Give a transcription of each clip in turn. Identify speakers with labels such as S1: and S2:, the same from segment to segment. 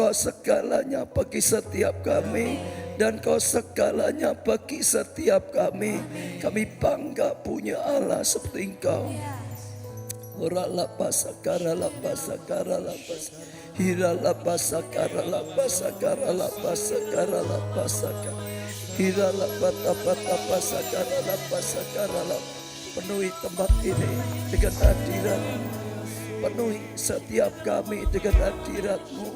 S1: Engkau segalanya bagi setiap kami, dan Kau segalanya bagi setiap kami. Kami bangga punya Allah seperti Engkau. Ora lapasa kara lapasa kara lapasa hira lapasa kara lapasa kara lapasa kara lapasa hira lapata pata pasa kara lapasa kara lapasa. Penuhi tempat ini dengan hadirat-Mu, penuhi setiap kami dengan hadirat-Mu,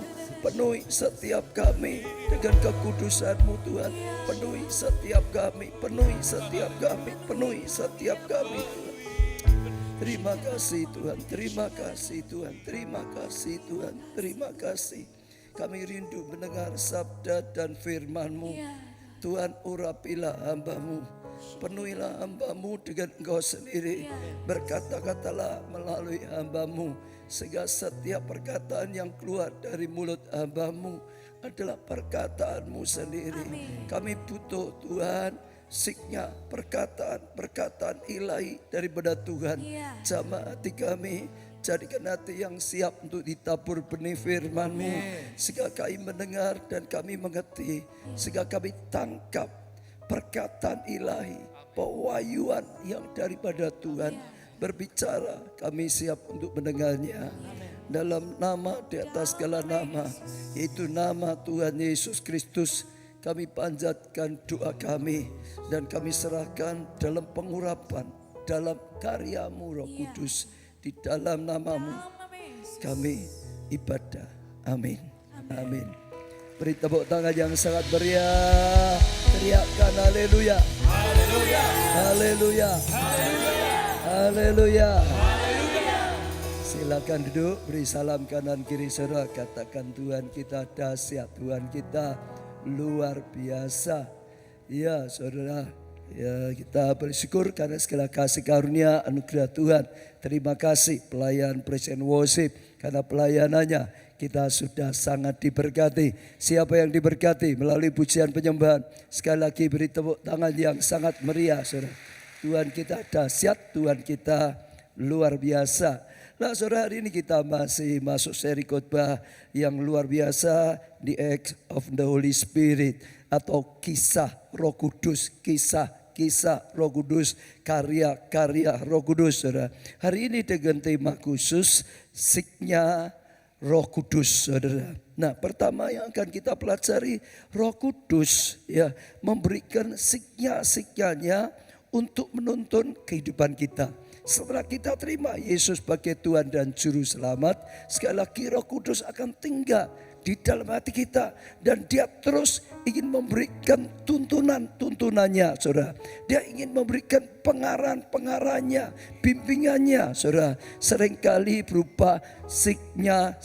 S1: penuhi setiap kami dengan kekudusan-Mu Tuhan, penuhi setiap kami, penuhi setiap kami, penuhi setiap kami Tuhan. Terima kasih Tuhan, terima kasih Tuhan, terima kasih Tuhan, terima kasih. Kami rindu mendengar sabda dan firman-Mu. Tuhan, urapilah hamba-Mu, penuhilah hamba-Mu dengan Engkau sendiri. Berkata-katalah melalui hamba-Mu, sehingga setiap perkataan yang keluar dari mulut hamba-Mu adalah perkataan-Mu sendiri. Kami butuh Tuhan siknya perkataan ilahi daripada Tuhan. Jamah hati kami, jadikan hati yang siap untuk ditabur benih firman-Mu, sehingga kami mendengar dan kami mengerti, sehingga kami tangkap perkataan ilahi, pewahyuan yang daripada Tuhan berbicara. Kami siap untuk mendengarnya. Dalam nama di atas segala nama, yaitu nama Tuhan Yesus Kristus, kami panjatkan doa kami dan kami serahkan dalam pengurapan, dalam karya-Mu Roh Kudus. Di dalam nama-Mu kami ibadah. Amin. Amin. Beri tepuk tangan yang sangat meriah. Teriakkan haleluya. Haleluya. Haleluya. Haleluya. Silakan duduk, beri salam kanan kiri saudara, katakan Tuhan kita dahsyat, Tuhan kita luar biasa. Ya saudara, ya kita bersyukur karena segala kasih karunia anugerah Tuhan. Terima kasih pelayan praise and worship, karena pelayanannya kita sudah sangat diberkati. Siapa yang diberkati melalui pujian penyembahan, sekali lagi beri tepuk tangan yang sangat meriah saudara. Tuhan kita dahsyat, Tuhan kita luar biasa. Nah saudara, hari ini kita masih masuk seri khotbah yang luar biasa, The Acts of the Holy Spirit, atau kisah Roh Kudus, kisah Roh Kudus, karya-karya Roh Kudus saudara. Hari ini dengan tema khusus siknya Roh Kudus saudara. Nah pertama yang akan kita pelajari, Roh Kudus ya memberikan siknya untuk menuntun kehidupan kita. Setelah kita terima Yesus sebagai Tuhan dan Juru Selamat, sekali lagi Roh Kudus akan tinggal di dalam hati kita. Dan dia terus ingin memberikan tuntunannya saudara. Dia ingin memberikan pengarahan-pengarahnya, bimbingannya saudara. Seringkali berupa siknya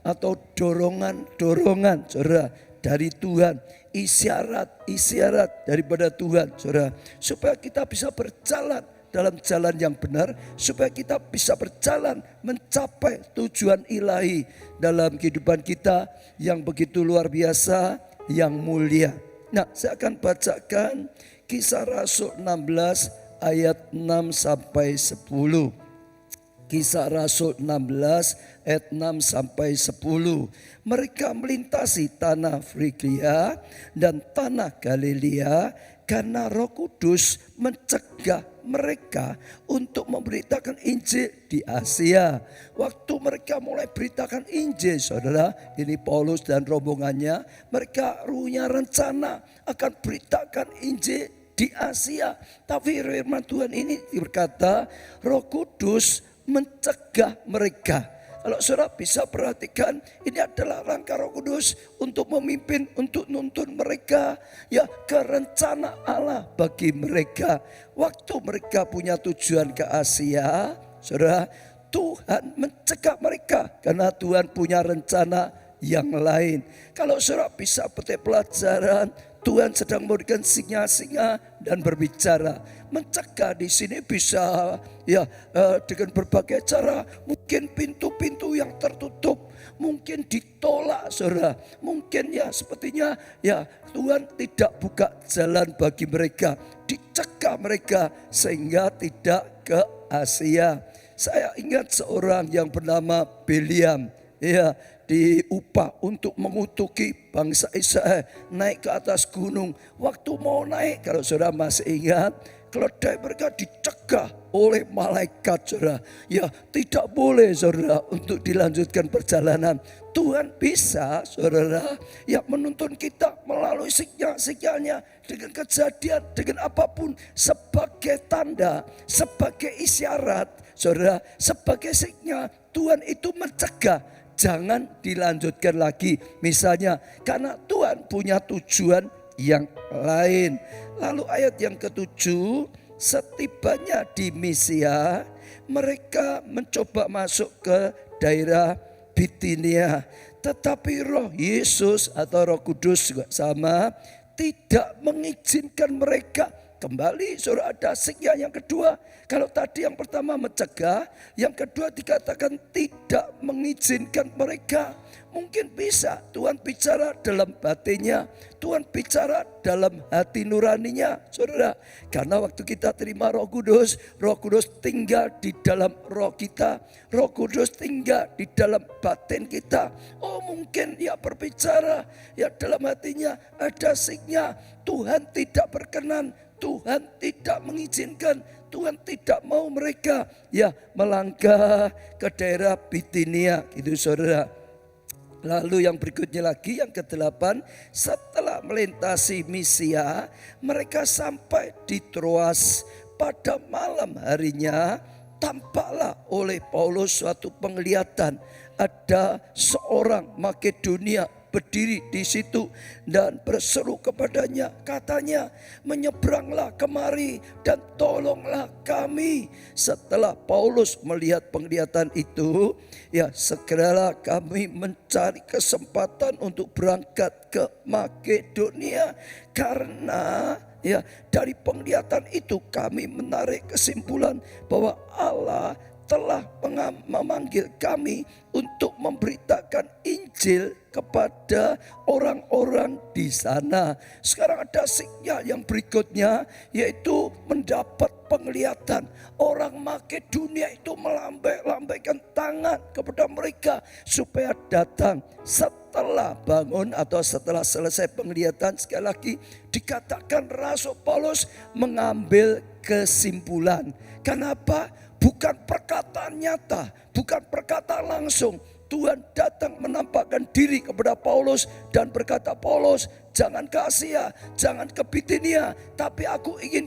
S1: atau dorongan saudara dari Tuhan. Isyarat daripada Tuhan saudara. Supaya kita bisa berjalan dalam jalan yang benar, supaya kita bisa berjalan mencapai tujuan ilahi dalam kehidupan kita yang begitu luar biasa, yang mulia. Nah, saya akan bacakan Kisah Rasul 16 ayat 6 sampai 10. Kisah Rasul 16 ayat 6 sampai 10. Mereka melintasi tanah Frigia dan tanah Galilea karena Roh Kudus mencegah mereka untuk memberitakan Injil di Asia. Waktu mereka mulai beritakan Injil saudara, ini Paulus dan rombongannya, mereka punya rencana akan beritakan Injil di Asia. Tapi firman Tuhan ini berkata Roh Kudus mencegah mereka. Kalau saudara bisa perhatikan, ini adalah langkah Roh Kudus untuk memimpin, untuk nuntun mereka ya ke rencana Allah bagi mereka. Waktu mereka punya tujuan ke Asia, saudara, Tuhan mencegah mereka karena Tuhan punya rencana yang lain. Kalau saudara bisa petik pelajaran, Tuhan sedang memberikan singa-singa dan berbicara. Mencegah di sini bisa ya dengan berbagai cara. Mungkin pintu-pintu yang tertutup, mungkin ditolak saudara. Mungkin ya sepertinya ya Tuhan tidak buka jalan bagi mereka. Dicegah mereka sehingga tidak ke Asia. Saya ingat seorang yang bernama Biliam. Ya, diupah untuk mengutuki bangsa Israel naik ke atas gunung. Waktu mau naik, kalau saudara masih ingat, keledai mereka dicegah oleh malaikat, saudara. Ya, tidak boleh saudara untuk dilanjutkan perjalanan. Tuhan bisa saudara yang menuntun kita melalui sinyal-sinyalnya, dengan kejadian, dengan apapun, sebagai tanda, sebagai isyarat, saudara, sebagai sinyal. Tuhan itu mencegah, jangan dilanjutkan lagi. Misalnya karena Tuhan punya tujuan yang lain. Lalu ayat yang ke-7, setibanya di Misia, mereka mencoba masuk ke daerah Bitinia, tetapi Roh Yesus atau Roh Kudus juga sama, tidak mengizinkan mereka. Kembali saudara, ada sinyal yang kedua. Kalau tadi yang pertama mencegah, yang kedua dikatakan tidak mengizinkan mereka. Mungkin bisa Tuhan bicara dalam batinnya, Tuhan bicara dalam hati nuraninya, saudara. Karena waktu kita terima Roh Kudus tinggal di dalam roh kita, Roh Kudus tinggal di dalam batin kita. Oh, mungkin ya berbicara, ya dalam hatinya ada sinyal Tuhan tidak berkenan, Tuhan tidak mengizinkan, Tuhan tidak mau mereka ya melangkah ke daerah Bitinia, gitu saudara. Lalu yang berikutnya lagi, yang ke-8, setelah melintasi Misia, mereka sampai di Troas. Pada malam harinya tampaklah oleh Paulus suatu penglihatan. Ada seorang Makedonia berdiri di situ dan berseru kepadanya, katanya, menyeberanglah kemari dan tolonglah kami. Setelah Paulus melihat penglihatan itu, ya segeralah kami mencari kesempatan untuk berangkat ke Makedonia. Karena ya dari penglihatan itu kami menarik kesimpulan bahwa Allah telah memanggil kami untuk memberitakan Injil kepada orang-orang di sana. Sekarang ada sinyal yang berikutnya, yaitu mendapat penglihatan. Orang Makedonia itu melambaikan tangan kepada mereka supaya datang. Setelah bangun atau setelah selesai penglihatan, sekali lagi dikatakan Rasul Paulus mengambil kesimpulan. Kenapa? Bukan perkataan nyata, bukan perkataan langsung. Tuhan datang menampakkan diri kepada Paulus dan berkata, Paulus, jangan ke Asia, jangan ke Bitinia, tapi aku ingin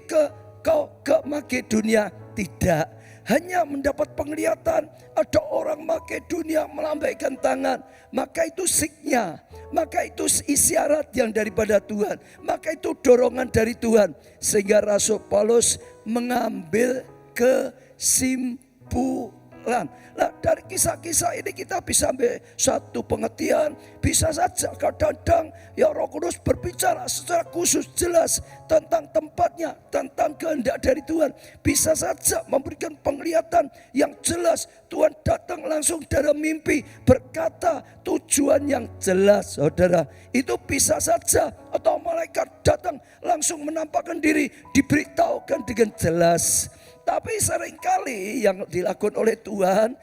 S1: kau ke Makedonia. Tidak, hanya mendapat penglihatan ada orang Makedonia melambaikan tangan, maka itu sinyal, maka itu isyarat yang daripada Tuhan, maka itu dorongan dari Tuhan. Sehingga Rasul Paulus mengambil kesimpulan. Nah, dari kisah-kisah ini kita bisa ambil satu pengertian. Bisa saja kadang-kadang ya Roh Kudus berbicara secara khusus jelas tentang tempatnya, tentang kehendak dari Tuhan. Bisa saja memberikan penglihatan yang jelas. Tuhan datang langsung dalam mimpi, berkata tujuan yang jelas, saudara. Itu bisa saja. Atau malaikat datang langsung menampakkan diri, diberitahukan dengan jelas. Tapi seringkali yang dilakukan oleh Tuhan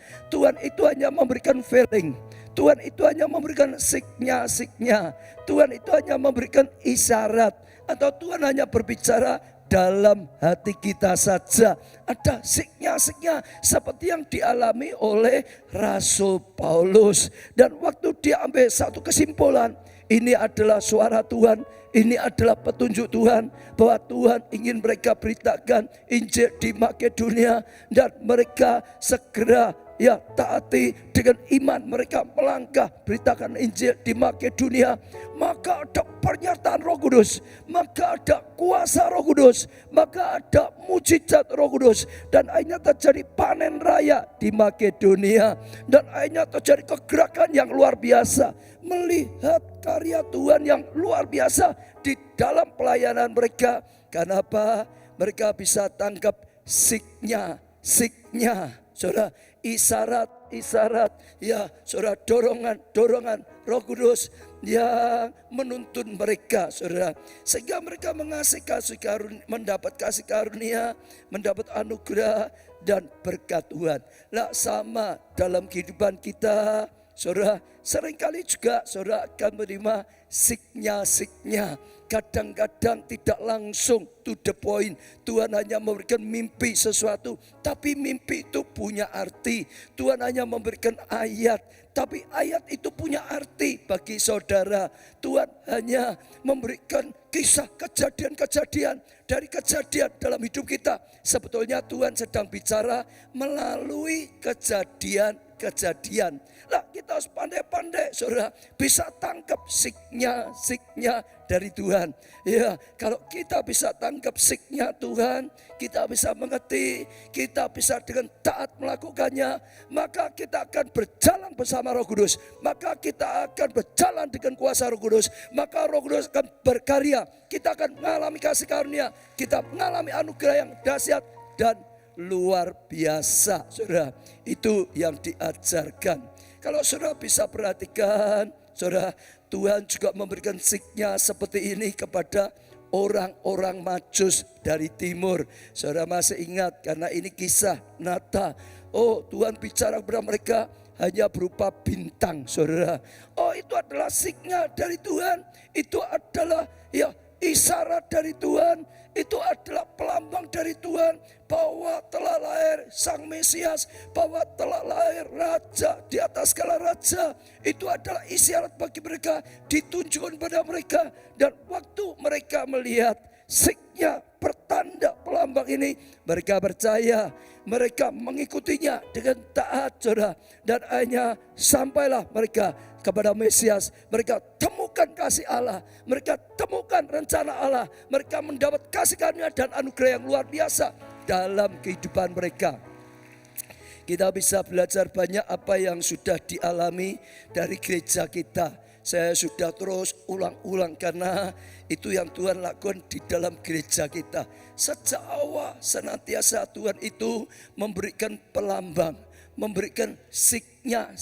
S1: itu hanya memberikan feeling. Tuhan itu hanya memberikan sinyal-sinyal. Tuhan itu hanya memberikan isyarat. Atau Tuhan hanya berbicara dalam hati kita saja. Ada sinyal-sinyal seperti yang dialami oleh Rasul Paulus. Dan waktu dia ambil satu kesimpulan, ini adalah suara Tuhan, ini adalah petunjuk Tuhan, bahwa Tuhan ingin mereka beritakan Injil di Makedonia, dan mereka segera ya taati dengan iman, mereka melangkah beritakan Injil di Makedonia. Maka ada pernyataan Roh Kudus, maka ada kuasa Roh Kudus, maka ada mujizat Roh Kudus, dan akhirnya terjadi panen raya di Makedonia, dan akhirnya terjadi kegerakan yang luar biasa. Melihat karya Tuhan yang luar biasa di dalam pelayanan mereka. Kenapa? Mereka bisa tangkap sinyal, saudara, isyarat, ya saudara, dorongan Roh Kudus yang menuntun mereka, saudara, sehingga mereka mendapat kasih karunia, mendapat anugerah dan berkat Tuhan. Lah, sama dalam kehidupan kita, saudara, seringkali juga saudara akan menerima signya. Kadang-kadang tidak langsung to the point. Tuhan hanya memberikan mimpi sesuatu, tapi mimpi itu punya arti. Tuhan hanya memberikan ayat, tapi ayat itu punya arti bagi saudara. Tuhan hanya memberikan kisah kejadian-kejadian dari kejadian dalam hidup kita. Sebetulnya Tuhan sedang bicara melalui kejadian-kejadian. Lah kita harus pandai-pandai saudara, bisa tangkap signya dari Tuhan. Ya, kalau kita bisa tangkap signya Tuhan, kita bisa mengerti, kita bisa dengan taat melakukannya, maka kita akan berjalan bersama Roh Kudus, maka kita akan berjalan dengan kuasa Roh Kudus, maka Roh Kudus akan berkarya, kita akan mengalami kasih karunia, kita mengalami anugerah yang dahsyat dan luar biasa. Saudara, itu yang diajarkan. Kalau saudara bisa perhatikan, saudara, Tuhan juga memberikan signya seperti ini kepada orang-orang Majus dari timur. Saudara masih ingat, karena ini kisah nyata. Oh, Tuhan bicara kepada mereka hanya berupa bintang, saudara. Oh, itu adalah signya dari Tuhan. Itu adalah isyarat dari Tuhan. Itu adalah pelambang dari Tuhan bahwa telah lahir Sang Mesias, bahwa telah lahir Raja di atas segala raja. Itu adalah isyarat bagi mereka, ditunjukkan pada mereka. Dan waktu mereka melihat signya, pertanda pelambang ini, mereka percaya, mereka mengikutinya dengan taat, saudara. Dan akhirnya sampailah mereka kepada Mesias. Mereka temukan kasih Allah, mereka temukan rencana Allah, mereka mendapat kasih karunia dan anugerah yang luar biasa dalam kehidupan mereka. Kita bisa belajar banyak apa yang sudah dialami dari gereja kita. Saya sudah terus ulang-ulang karena itu yang Tuhan lakukan di dalam gereja kita. Sejak awal senantiasa Tuhan itu memberikan pelambang, memberikan signya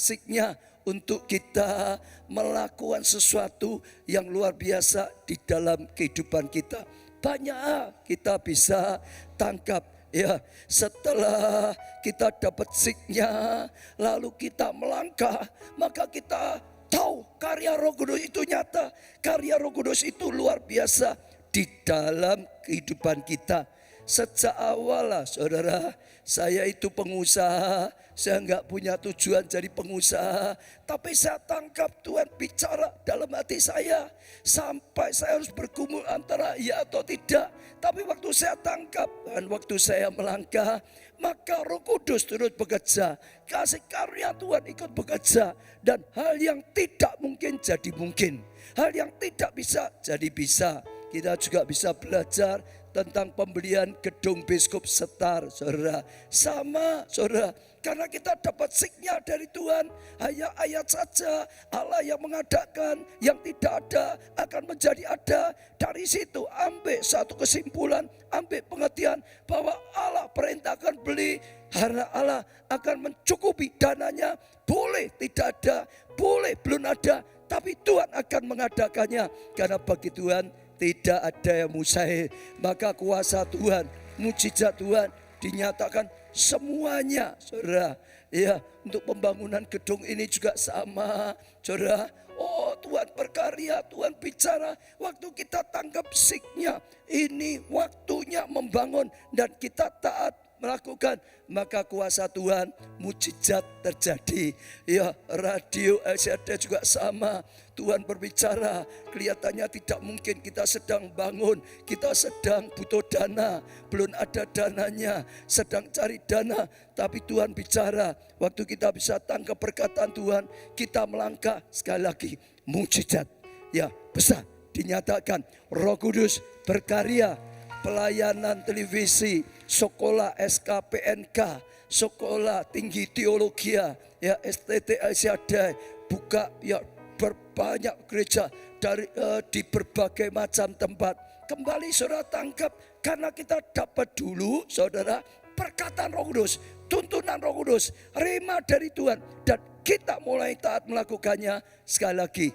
S1: untuk kita melakukan sesuatu yang luar biasa di dalam kehidupan kita. Banyak kita bisa tangkap. Ya, setelah kita dapat signya, lalu kita melangkah, maka kita tahu karya Roh Kudus itu nyata. Karya Roh Kudus itu luar biasa di dalam kehidupan kita. Sejak awal lah saudara, saya itu pengusaha, saya enggak punya tujuan jadi pengusaha. Tapi saya tangkap Tuhan bicara dalam hati saya. Sampai saya harus bergumul antara ya atau tidak. Tapi waktu saya tangkap dan waktu saya melangkah, maka Roh Kudus turut bekerja. Kasih karunia Tuhan ikut bekerja. Dan hal yang tidak mungkin jadi mungkin. Hal yang tidak bisa jadi bisa. Kita juga bisa belajar tentang pembelian gedung Biskup Setar, saudara. Sama, saudara. Karena kita dapat signya dari Tuhan. Hanya ayat saja Allah yang mengadakan, yang tidak ada akan menjadi ada. Dari situ ambil satu kesimpulan, ambil pengertian bahwa Allah perintahkan beli. Karena Allah akan mencukupi dananya. Boleh tidak ada, boleh belum ada. Tapi Tuhan akan mengadakannya. Karena bagi Tuhan tidak ada yang mustahil. Maka kuasa Tuhan, mujizat Tuhan dinyatakan semuanya, saudara. Ya, untuk pembangunan gedung ini juga sama, saudara. Oh, Tuhan berkarya, Tuhan bicara. Waktu kita tangkap signya, ini waktunya membangun dan kita taat melakukan, maka kuasa Tuhan, mujizat terjadi. Ya, radio LCD juga sama. Tuhan berbicara, kelihatannya tidak mungkin, kita sedang bangun, kita sedang butuh dana, belum ada dananya, sedang cari dana, tapi Tuhan bicara. Waktu kita bisa tangkap perkataan Tuhan, kita melangkah, sekali lagi mujizat, ya besar dinyatakan. Roh Kudus berkarya, pelayanan televisi, sekolah SKPNK, sekolah tinggi teologi, ya STT Asyadai, buka ya berbanyak gereja dari di berbagai macam tempat. Kembali saudara tangkap, karena kita dapat dulu saudara perkataan Roh Kudus, tuntunan Roh Kudus, rema dari Tuhan, dan kita mulai taat melakukannya. Sekali lagi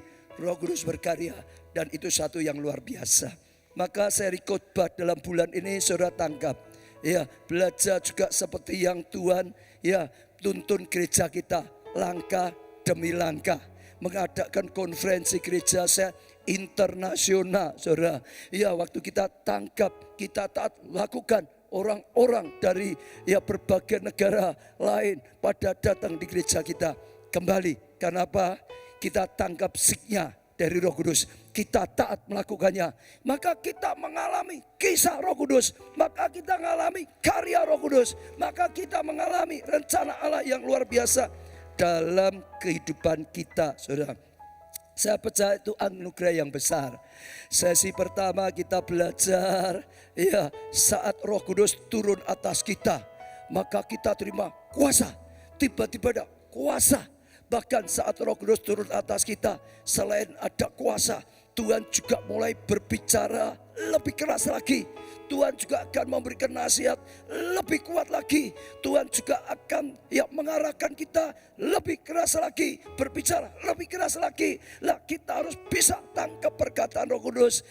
S1: Roh Kudus berkarya, dan itu satu yang luar biasa. Maka seri khotbah dalam bulan ini saudara tangkap, ya belajar juga seperti yang Tuhan ya tuntun gereja kita, langkah demi langkah mengadakan konferensi gereja saya internasional, saudara. Ya, waktu kita tangkap, kita taat lakukan, orang-orang dari berbagai negara lain pada datang di gereja kita kembali. Karena apa? Kita tangkap siknya dari Roh Kudus, kita taat melakukannya, maka kita mengalami kisah Roh Kudus, maka kita mengalami karya Roh Kudus, maka kita mengalami rencana Allah yang luar biasa dalam kehidupan kita, saudara. Saya percaya itu anugerah yang besar. Sesi pertama kita belajar, saat Roh Kudus turun atas kita, maka kita terima kuasa. Tiba-tiba ada kuasa. Bahkan saat Roh Kudus turun atas kita, selain ada kuasa, Tuhan juga mulai berbicara lebih keras lagi. Tuhan juga akan memberikan nasihat lebih kuat lagi. Tuhan juga akan mengarahkan kita lebih keras lagi, berbicara lebih keras lagi. Lah, kita harus bisa tangkap perkataan Roh Kudus.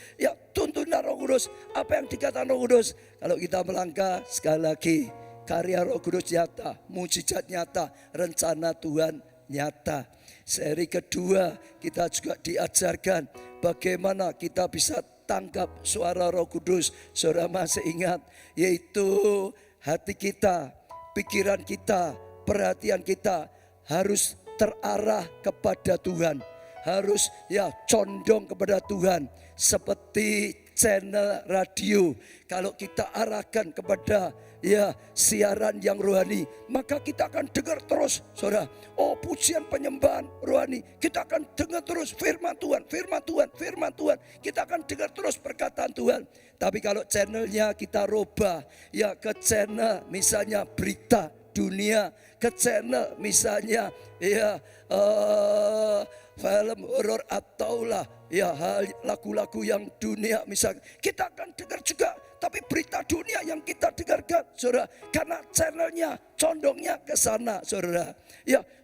S1: Tuntunan Roh Kudus, apa yang dikatakan Roh Kudus. Kalau kita melangkah, sekali lagi karya Roh Kudus nyata, mujizat nyata, rencana Tuhan nyata. Seri kedua kita juga diajarkan bagaimana kita bisa tangkap suara Roh Kudus. Saudara masih ingat? Yaitu hati kita, pikiran kita, perhatian kita harus terarah kepada Tuhan. Harus condong kepada Tuhan. Seperti channel radio, kalau kita arahkan kepada siaran yang rohani, maka kita akan dengar terus, saudara. Oh, pujian penyembahan rohani, kita akan dengar terus firman Tuhan, firman Tuhan, firman Tuhan. Kita akan dengar terus perkataan Tuhan. Tapi kalau channelnya kita rubah, ke channel misalnya berita dunia, ke channel misalnya film horor atau lagu-lagu yang dunia misalnya, kita akan dengar juga. Tapi berita dunia yang kita dengarkan, saudara, karena channelnya condongnya ke sana, saudara.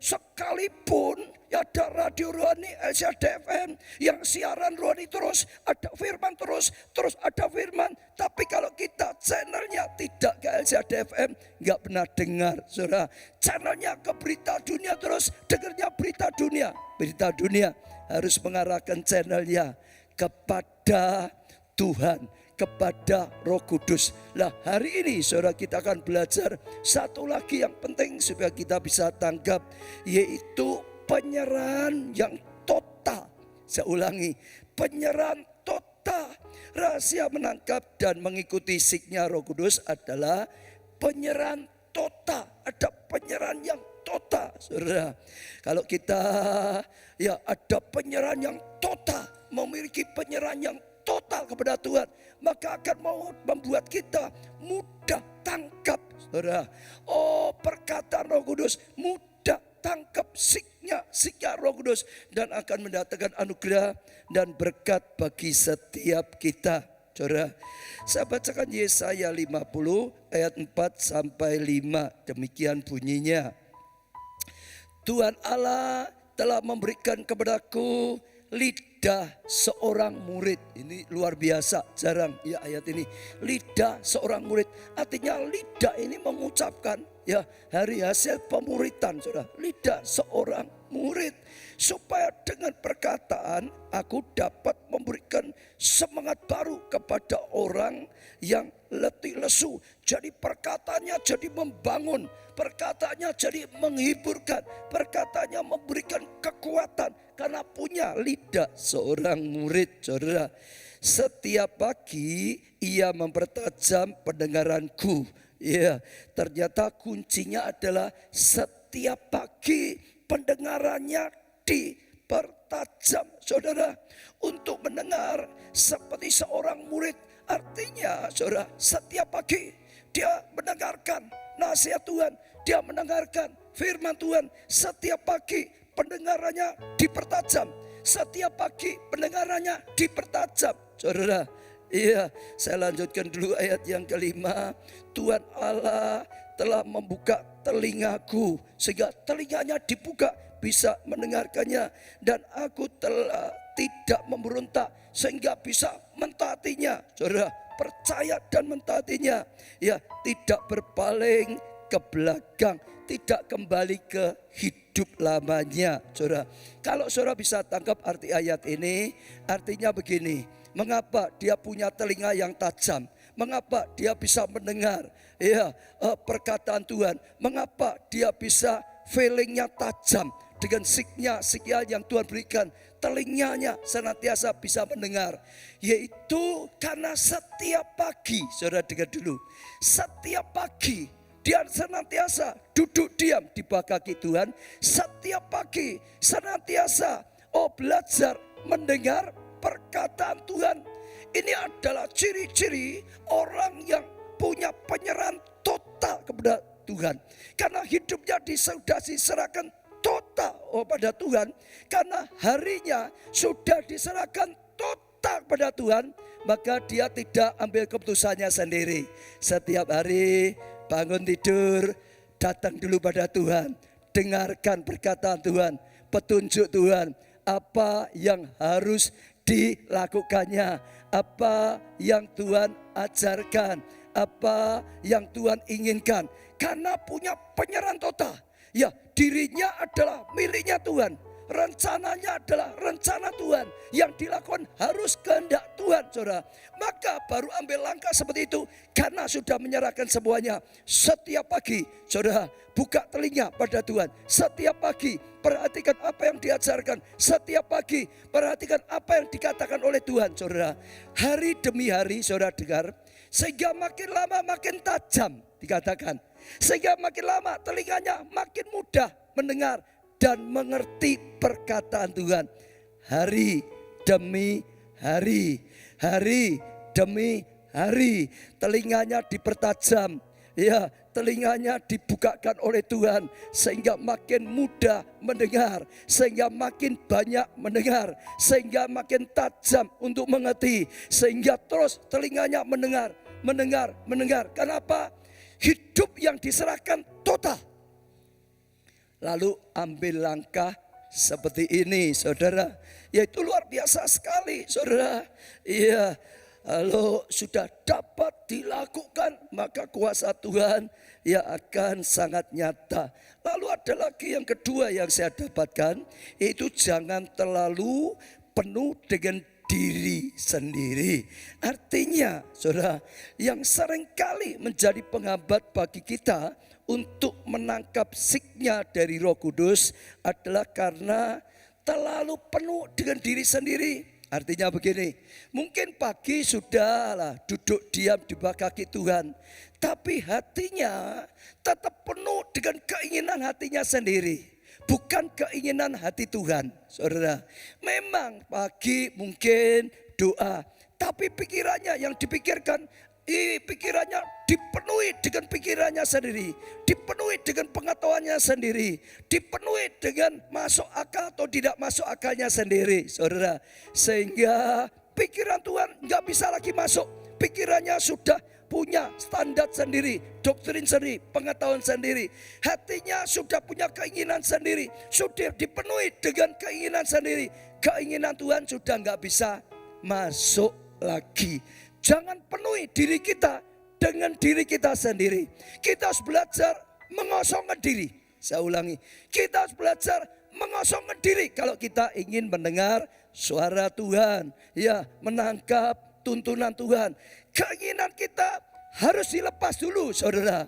S1: Sekalipun ada radio rohani LCDFM yang siaran rohani terus, ada firman terus ada firman. Tapi kalau kita channelnya tidak ke LCDFM, nggak pernah dengar, saudara. Channelnya ke berita dunia terus, dengarnya berita dunia. Berita dunia harus mengarahkan channelnya kepada Tuhan, kepada Roh Kudus. Lah, hari ini saudara, kita akan belajar satu lagi yang penting supaya kita bisa tangkap, yaitu penyerahan yang total. Saya ulangi, penyerahan total. Rahasia menangkap dan mengikuti siknya Roh Kudus adalah penyerahan total. Ada penyerahan yang total, saudara. Kalau kita ada penyerahan yang total, memiliki penyerahan yang total kepada Tuhan, maka akan mau membuat kita mudah tangkap, saudara. Oh, perkataan Roh Kudus, mudah tangkap siknya Roh Kudus, dan akan mendatangkan anugerah dan berkat bagi setiap kita, saudara. Saya bacakan Yesaya 50 ayat 4 sampai 5. Demikian bunyinya. Tuhan Allah telah memberikan kepadaku lidah seorang murid. Ini luar biasa, jarang ayat ini. Lidah seorang murid, artinya lidah ini mengucapkan hari hasil pemuritan, saudara. Lidah seorang murid, supaya dengan perkataan aku dapat memberikan semangat baru kepada orang yang letih lesu. Jadi perkataannya jadi membangun, perkataannya jadi menghiburkan, perkataannya memberikan kekuatan karena punya lidah seorang murid, saudara. Setiap pagi ia mempertajam pendengaranku. Ternyata kuncinya adalah setiap pagi pendengarannya dipertajam, saudara, untuk mendengar seperti seorang murid. Artinya, saudara, setiap pagi dia mendengarkan nasihat Tuhan, dia mendengarkan firman Tuhan. Setiap pagi pendengarannya dipertajam, setiap pagi pendengarannya dipertajam, saudara. Saya lanjutkan dulu ayat yang kelima. Tuhan Allah telah membuka telingaku, sehingga telinganya dibuka, bisa mendengarkannya. Dan aku telah tidak memberontak, sehingga bisa mentaatinya, saudara. Percaya dan mentaatinya, tidak berpaling ke belakang, tidak kembali ke hidup lamanya. Saudara, kalau saudara bisa tangkap arti ayat ini, artinya begini. Mengapa dia punya telinga yang tajam? Mengapa dia bisa mendengar perkataan Tuhan? Mengapa dia bisa feelingnya tajam dengan sinyal yang Tuhan berikan? Telinganya senantiasa bisa mendengar. Yaitu karena setiap pagi, saudara dengar dulu. Setiap pagi dia senantiasa duduk diam di bawah kaki Tuhan. Setiap pagi senantiasa belajar mendengar perkataan Tuhan. Ini adalah ciri-ciri orang yang punya penyerahan total kepada Tuhan. Karena hidupnya sudah diserahkan total pada Tuhan. Karena harinya sudah diserahkan total kepada Tuhan. Maka dia tidak ambil keputusannya sendiri. Setiap hari bangun tidur, datang dulu pada Tuhan. Dengarkan perkataan Tuhan, petunjuk Tuhan. Apa yang harus dilakukannya, apa yang Tuhan ajarkan, apa yang Tuhan inginkan. Karena punya penyerahan total. Ya, dirinya adalah miliknya Tuhan. Rencananya adalah rencana Tuhan. Yang dilakukan harus kehendak Tuhan, saudara. Maka baru ambil langkah seperti itu. Karena sudah menyerahkan semuanya. Setiap pagi, saudara, buka telinga pada Tuhan. Setiap pagi, perhatikan apa yang diajarkan. Setiap pagi, perhatikan apa yang dikatakan oleh Tuhan, saudara. Hari demi hari, saudara dengar. Sehingga makin lama makin tajam, dikatakan. Sehingga makin lama telinganya makin mudah mendengar dan mengerti perkataan Tuhan. Hari demi hari, hari demi hari, telinganya dipertajam. Ya, telinganya dibukakan oleh Tuhan sehingga makin mudah mendengar, sehingga makin banyak mendengar, sehingga makin tajam untuk mengerti, sehingga terus telinganya mendengar. Kenapa? Hidup yang diserahkan total. Lalu ambil langkah seperti ini, saudara. Yaitu luar biasa sekali, saudara. Iya, kalau sudah dapat dilakukan, maka kuasa Tuhan akan sangat nyata. Lalu ada lagi yang kedua yang saya dapatkan, yaitu jangan terlalu penuh dengan diri sendiri. Artinya, saudara, yang seringkali menjadi penghambat bagi kita untuk menangkap signal dari Roh Kudus adalah karena terlalu penuh dengan diri sendiri. Artinya begini, mungkin pagi sudahlah duduk diam di bawah kaki Tuhan, tapi hatinya tetap penuh dengan keinginan hatinya sendiri. Bukan keinginan hati Tuhan, saudara. Memang pagi mungkin doa, tapi pikirannya yang dipikirkan, pikirannya dipenuhi dengan pikirannya sendiri, dipenuhi dengan pengetahuannya sendiri, dipenuhi dengan masuk akal atau tidak masuk akalnya sendiri, saudara. Sehingga pikiran Tuhan nggak bisa lagi masuk, pikirannya sudah punya standar sendiri, doktrin sendiri, pengetahuan sendiri. Hatinya sudah punya keinginan sendiri, sudah dipenuhi dengan keinginan sendiri. Keinginan Tuhan sudah nggak bisa masuk lagi. Jangan penuhi diri kita dengan diri kita sendiri. Kita harus belajar mengosongkan diri. Saya ulangi, kita harus belajar mengosongkan diri kalau kita ingin mendengar suara Tuhan, menangkap tuntunan Tuhan. Keinginan kita harus dilepas dulu, saudara.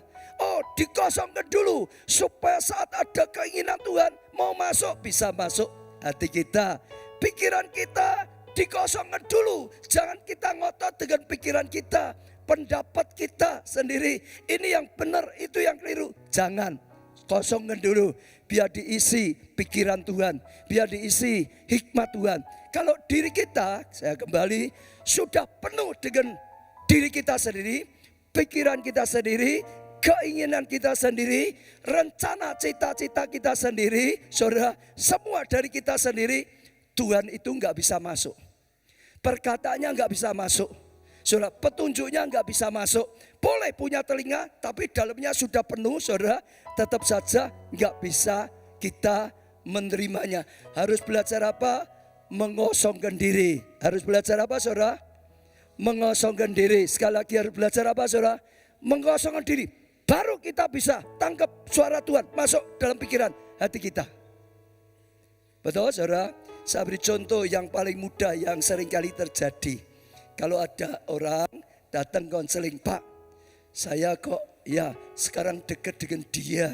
S1: Dikosongkan dulu supaya saat ada keinginan Tuhan mau masuk, bisa masuk hati kita. Pikiran kita dikosongkan dulu. Jangan kita ngotot dengan pikiran kita, pendapat kita sendiri. Ini yang benar, itu yang keliru. Jangan, kosongkan dulu. Biar diisi pikiran Tuhan, biar diisi hikmat Tuhan. Kalau diri kita, saya kembali, sudah penuh dengan diri kita sendiri, pikiran kita sendiri, keinginan kita sendiri, rencana cita-cita kita sendiri, saudara, semua dari kita sendiri, Tuhan itu nggak bisa masuk. Perkataannya nggak bisa masuk, saudara, petunjuknya nggak bisa masuk. Boleh punya telinga, tapi dalamnya sudah penuh, saudara, tetap saja nggak bisa kita menerimanya. Harus belajar apa? Mengosongkan diri. Harus belajar apa, saudara? Mengosongkan diri. Sekali lagi harus belajar apa, saudara? Mengosongkan diri. Baru kita bisa tangkap suara Tuhan masuk dalam pikiran hati kita. Betul saudara? Saya beri contoh yang paling mudah yang seringkali terjadi. Kalau ada orang datang konseling, Pak, saya kok ya sekarang dekat dengan dia.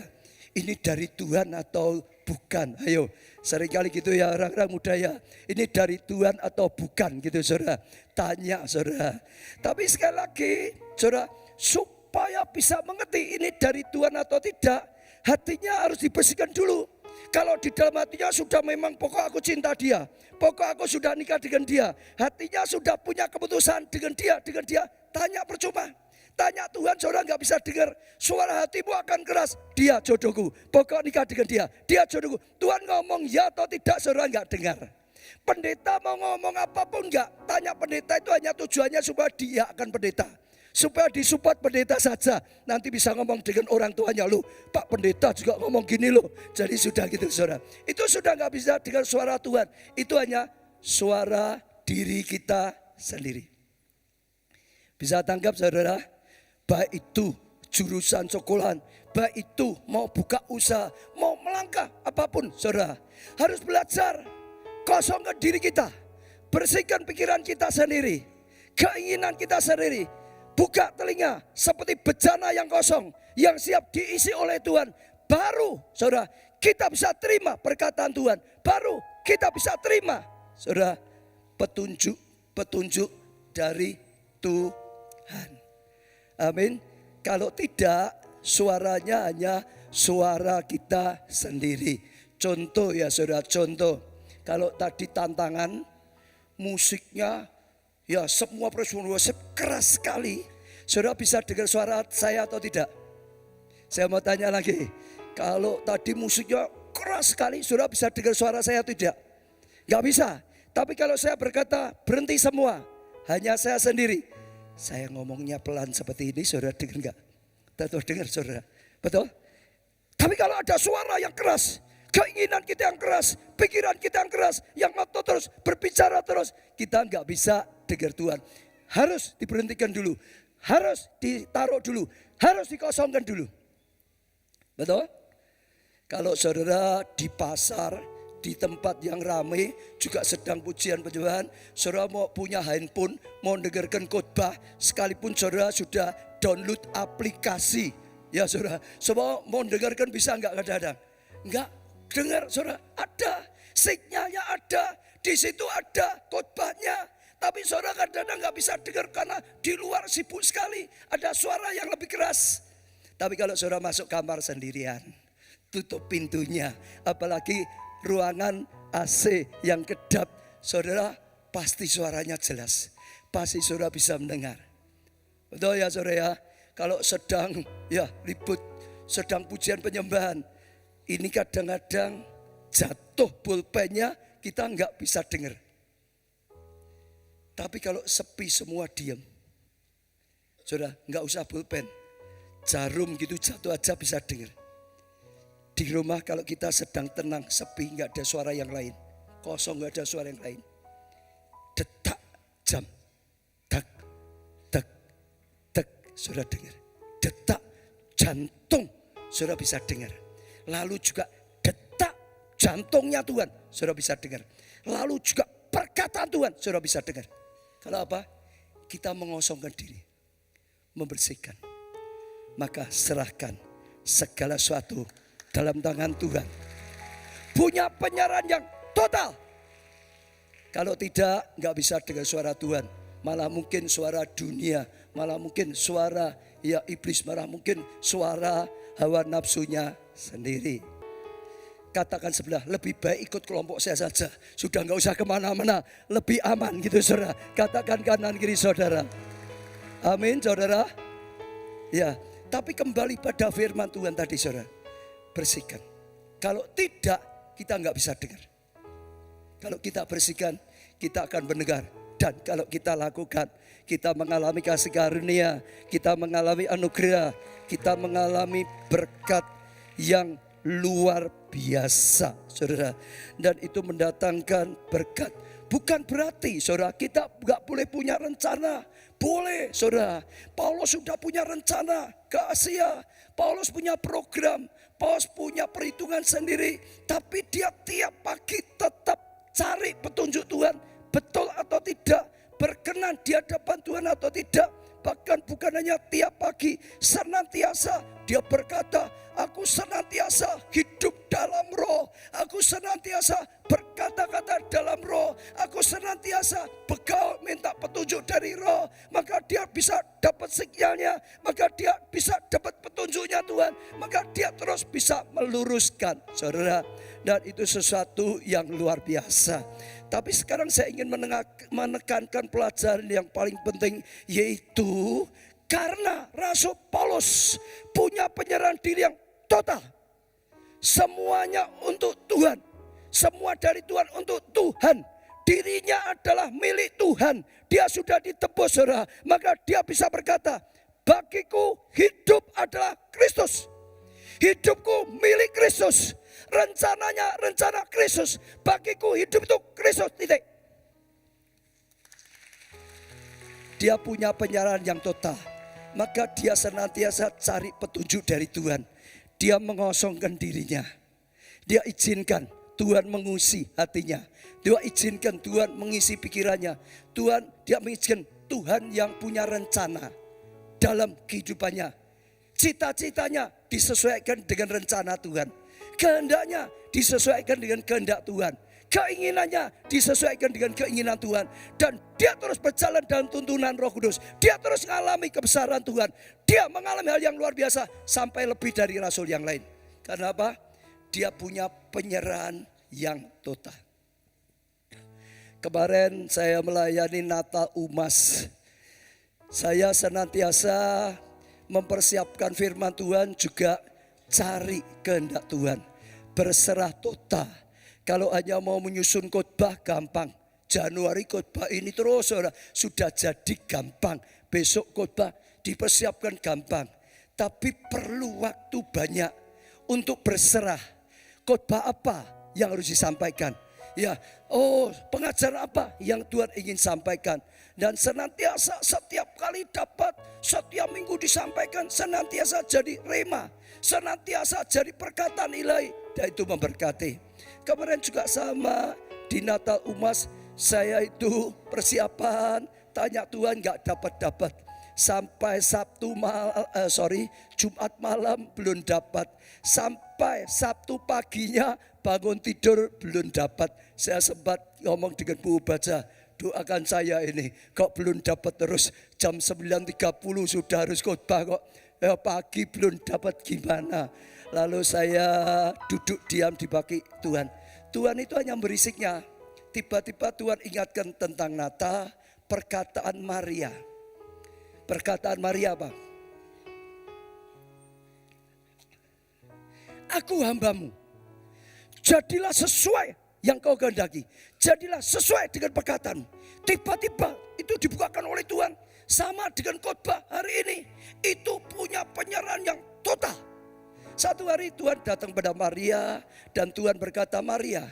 S1: Ini dari Tuhan atau bukan? Ayo, seringkali gitu ya orang-orang muda ya. Ini dari Tuhan atau bukan gitu saudara. Tanya saudara. Tapi sekali lagi saudara, supaya bisa mengerti ini dari Tuhan atau tidak, hatinya harus dibersihkan dulu. Kalau di dalam hatinya sudah memang pokok aku cinta dia, pokok aku sudah nikah dengan dia, hatinya sudah punya keputusan dengan dia, tanya percuma. Tanya Tuhan, saudara nggak bisa dengar. Suara hatimu akan keras. Dia jodohku, pokok nikah dengan dia jodohku. Tuhan ngomong ya atau tidak, saudara nggak dengar. Pendeta mau ngomong apapun enggak, tanya pendeta itu hanya tujuannya supaya dia akan pendeta. Supaya disupport pendeta saja. Nanti bisa ngomong dengan orang tuanya, loh Pak pendeta juga ngomong gini loh. Jadi sudah gitu saudara. Itu sudah nggak bisa dengan suara Tuhan. Itu hanya suara diri kita sendiri. Bisa tangkap saudara? Baik itu jurusan sekolahan, baik itu mau buka usaha, mau melangkah apapun saudara. Harus belajar kosongkan diri kita. Bersihkan pikiran kita sendiri. Keinginan kita sendiri. Buka telinga seperti bejana yang kosong, yang siap diisi oleh Tuhan. Baru saudara kita bisa terima perkataan Tuhan. Baru kita bisa terima saudara petunjuk dari Tuhan. Amin. Kalau tidak, suaranya hanya suara kita sendiri. Contoh ya saudara, contoh. Kalau tadi tantangan musiknya ya semua personal worship keras sekali. Saudara bisa dengar suara saya atau tidak? Saya mau tanya lagi. Kalau tadi musiknya keras sekali, saudara bisa dengar suara saya atau tidak? Gak bisa. Tapi kalau saya berkata berhenti semua, hanya saya sendiri. Saya ngomongnya pelan seperti ini, saudara dengar enggak? Tentu dengar saudara, betul? Tapi kalau ada suara yang keras, keinginan kita yang keras, pikiran kita yang keras, yang ngotot terus, berbicara terus, kita enggak bisa dengar Tuhan. Harus diberhentikan dulu, harus ditaruh dulu, harus dikosongkan dulu. Betul? Kalau saudara di pasar, di tempat yang ramai juga sedang pujian penyembahan, saudara mau punya handphone, mau dengarkan khotbah, sekalipun saudara sudah download aplikasi, ya saudara, semua mau dengarkan bisa enggak kadang-kadang? Enggak dengar saudara, ada signalnya ada, di situ ada khotbahnya, tapi saudara kadang-kadang enggak bisa dengar karena di luar sibuk sekali, ada suara yang lebih keras. Tapi kalau saudara masuk kamar sendirian, tutup pintunya, apalagi ruangan AC yang kedap, saudara pasti suaranya jelas. Pasti saudara bisa mendengar. Betul ya saudara ya. Kalau sedang ya ribut, sedang pujian penyembahan, ini kadang-kadang jatuh pulpennya kita nggak bisa dengar. Tapi kalau sepi semua diam, saudara nggak usah pulpen, jarum gitu jatuh aja bisa dengar. Di rumah kalau kita sedang tenang, sepi, nggak ada suara yang lain, kosong, nggak ada suara yang lain. Detak jam, tak, tak, tak, saudara dengar. Detak jantung, saudara bisa dengar. Lalu juga detak jantungnya Tuhan, saudara bisa dengar. Lalu juga perkataan Tuhan, saudara bisa dengar. Kalau apa? Kita mengosongkan diri, membersihkan. Maka serahkan segala sesuatu dalam tangan Tuhan. Punya penyerahan yang total. Kalau tidak, nggak bisa dengar suara Tuhan. Malah mungkin suara dunia, malah mungkin suara ya iblis, malah mungkin suara hawa nafsunya sendiri. Katakan sebelah, lebih baik ikut kelompok saya saja. Sudah nggak usah kemana-mana, lebih aman gitu saudara. Katakan kanan kiri saudara. Amin saudara. Ya, tapi kembali pada firman Tuhan tadi saudara. Bersihkan. Kalau tidak, kita nggak bisa dengar. Kalau kita bersihkan, kita akan mendengar. Dan kalau kita lakukan, kita mengalami kasih karunia, kita mengalami anugerah, kita mengalami berkat yang luar biasa, saudara. Dan itu mendatangkan berkat bukan berarti saudara kita nggak boleh punya rencana. Boleh saudara. Paulus sudah punya rencana ke Asia. Paulus punya program. Paulus punya perhitungan sendiri. Tapi dia tiap pagi tetap cari petunjuk Tuhan. Betul atau tidak. Berkenan di hadapan Tuhan atau tidak. Bahkan bukan hanya tiap pagi, senantiasa dia berkata, aku senantiasa hidup dalam roh. Aku senantiasa berkata-kata dalam roh. Aku senantiasa bekal minta petunjuk dari roh. Maka dia bisa dapat sinyalnya. Maka dia bisa dapat petunjuknya Tuhan. Maka dia terus bisa meluruskan saudara. Dan itu sesuatu yang luar biasa. Tapi sekarang saya ingin menekankan pelajaran yang paling penting, yaitu karena Rasul Paulus punya penyerahan diri yang total. Semuanya untuk Tuhan. Semua dari Tuhan untuk Tuhan. Dirinya adalah milik Tuhan. Dia sudah ditebus saudara. Maka dia bisa berkata, bagiku hidup adalah Kristus. Hidupku milik Kristus. Rencananya rencana Kristus. Bagiku hidup itu Kristus, titik. Dia punya penyerahan yang total. Maka dia senantiasa cari petunjuk dari Tuhan. Dia mengosongkan dirinya. Dia izinkan Tuhan mengisi hatinya. Dia izinkan Tuhan mengisi pikirannya. Dia mengizinkan Tuhan yang punya rencana dalam kehidupannya. Cita-citanya disesuaikan dengan rencana Tuhan. Kehendaknya disesuaikan dengan kehendak Tuhan. Keinginannya disesuaikan dengan keinginan Tuhan. Dan dia terus berjalan dalam tuntunan Roh Kudus. Dia terus mengalami kebesaran Tuhan. Dia mengalami hal yang luar biasa sampai lebih dari rasul yang lain. Karena apa? Dia punya penyerahan yang total. Kemarin saya melayani Natal Umas. Saya senantiasa mempersiapkan firman Tuhan, juga cari kehendak Tuhan. Berserah total. Kalau hanya mau menyusun khotbah gampang. Januari khotbah ini terus sudah jadi gampang. Besok khotbah dipersiapkan gampang. Tapi perlu waktu banyak untuk berserah. Khotbah apa yang harus disampaikan? Ya, pengajaran apa yang Tuhan ingin sampaikan? Dan senantiasa setiap kali dapat, setiap minggu disampaikan, senantiasa jadi rema, senantiasa jadi perkataan ilahi, dan itu memberkati. Kemarin juga sama di Natal Umas, saya itu persiapan, tanya Tuhan gak dapat-dapat. Sampai Jumat malam belum dapat. Sampai Sabtu paginya bangun tidur belum dapat. Saya sempat ngomong dengan Bu Baca, doakan saya ini. Kok belum dapat terus, jam 9.30 sudah harus khotbah kok. Pagi belum dapat gimana. Lalu saya duduk diam di baki Tuhan. Tuhan itu hanya berisiknya. Tiba-tiba Tuhan ingatkan tentang Natal, perkataan Maria. Perkataan Maria apa? Aku hambamu. Jadilah sesuai yang kau kehendaki. Jadilah sesuai dengan perkataanmu. Tiba-tiba itu dibukakan oleh Tuhan. Sama dengan khotbah hari ini. Itu punya penyerahan yang total. Satu hari Tuhan datang pada Maria. Dan Tuhan berkata, Maria,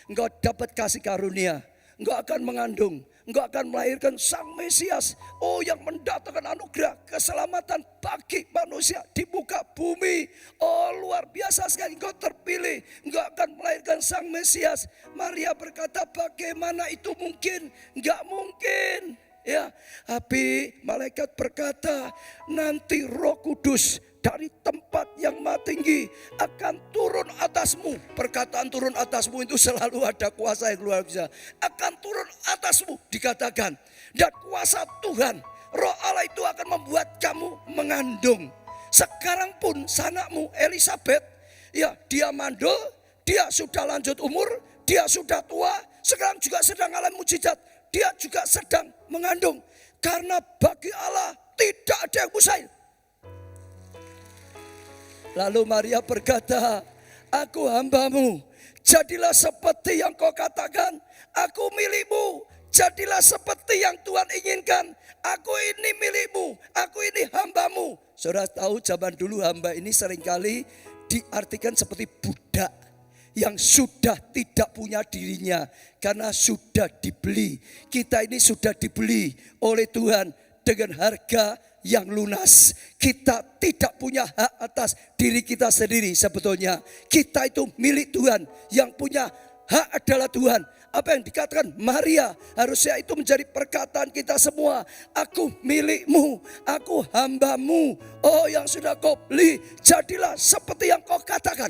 S1: engkau dapat kasih karunia. Engkau akan mengandung. Engkau akan melahirkan Sang Mesias. Yang mendatangkan anugerah keselamatan bagi manusia di muka bumi. Luar biasa sekali, engkau terpilih. Engkau akan melahirkan Sang Mesias. Maria berkata, bagaimana itu mungkin? Enggak mungkin. Ya, tapi malaikat berkata, nanti Roh Kudus dari tempat yang maha tinggi akan turun atasmu. Perkataan turun atasmu itu selalu ada kuasa yang luar biasa. Akan turun atasmu dikatakan. Dan kuasa Tuhan, Roh Allah itu akan membuat kamu mengandung. Sekarang pun sanakmu Elisabeth, ya dia mandul, dia sudah lanjut umur, dia sudah tua, sekarang juga sedang alami mujizat. Dia juga sedang mengandung. Karena bagi Allah tidak ada yang mustahil. Lalu Maria berkata, aku hambamu, jadilah seperti yang kau katakan. Aku milikmu, jadilah seperti yang Tuhan inginkan. Aku ini milikmu, aku ini hambamu. Saudara tahu zaman dulu hamba ini seringkali diartikan seperti budak. yang sudah tidak punya dirinya karena sudah dibeli. Kita ini sudah dibeli oleh Tuhan dengan harga yang lunas. Kita tidak punya hak atas diri kita sendiri sebetulnya. Kita itu milik Tuhan, yang punya hak adalah Tuhan. Apa yang dikatakan Maria harusnya itu menjadi perkataan kita semua. Aku milikmu, aku hambamu. Oh, yang sudah kau beli, jadilah seperti yang kau katakan.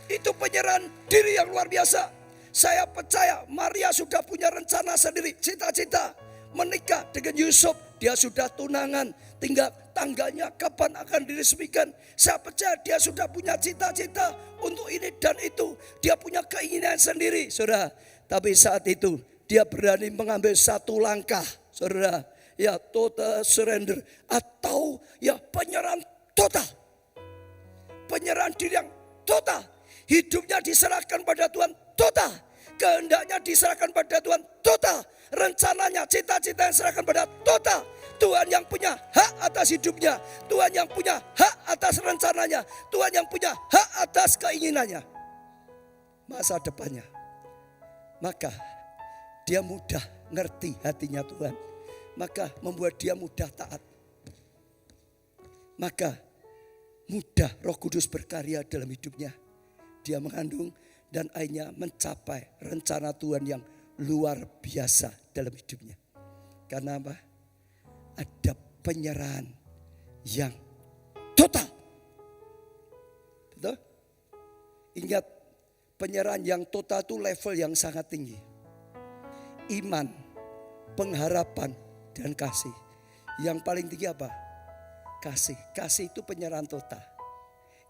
S1: Itu penyerahan diri yang luar biasa. Saya percaya Maria sudah punya rencana sendiri, cita-cita menikah dengan Yusuf. Dia sudah tunangan, tinggal tangganya kapan akan diresmikan. Saya percaya dia sudah punya cita-cita untuk ini dan itu. Dia punya keinginan sendiri, saudara. Tapi saat itu dia berani mengambil satu langkah, saudara. Ya, total surrender atau ya penyerahan total. Penyerahan diri yang total. Hidupnya diserahkan pada Tuhan total. Kehendaknya diserahkan pada Tuhan total. Rencananya, cita-cita yang diserahkan pada total. Tuhan yang punya hak atas hidupnya. Tuhan yang punya hak atas rencananya. Tuhan yang punya hak atas keinginannya. Masa depannya. Maka dia mudah ngerti hatinya Tuhan. Maka membuat dia mudah taat. Maka mudah Roh Kudus berkarya dalam hidupnya. Dia mengandung dan akhirnya mencapai rencana Tuhan yang luar biasa dalam hidupnya. Karena apa? Ada penyerahan yang total. Betul? Ingat, penyerahan yang total itu level yang sangat tinggi. Iman, pengharapan, dan kasih. Yang paling tinggi apa? Kasih. Kasih itu penyerahan total.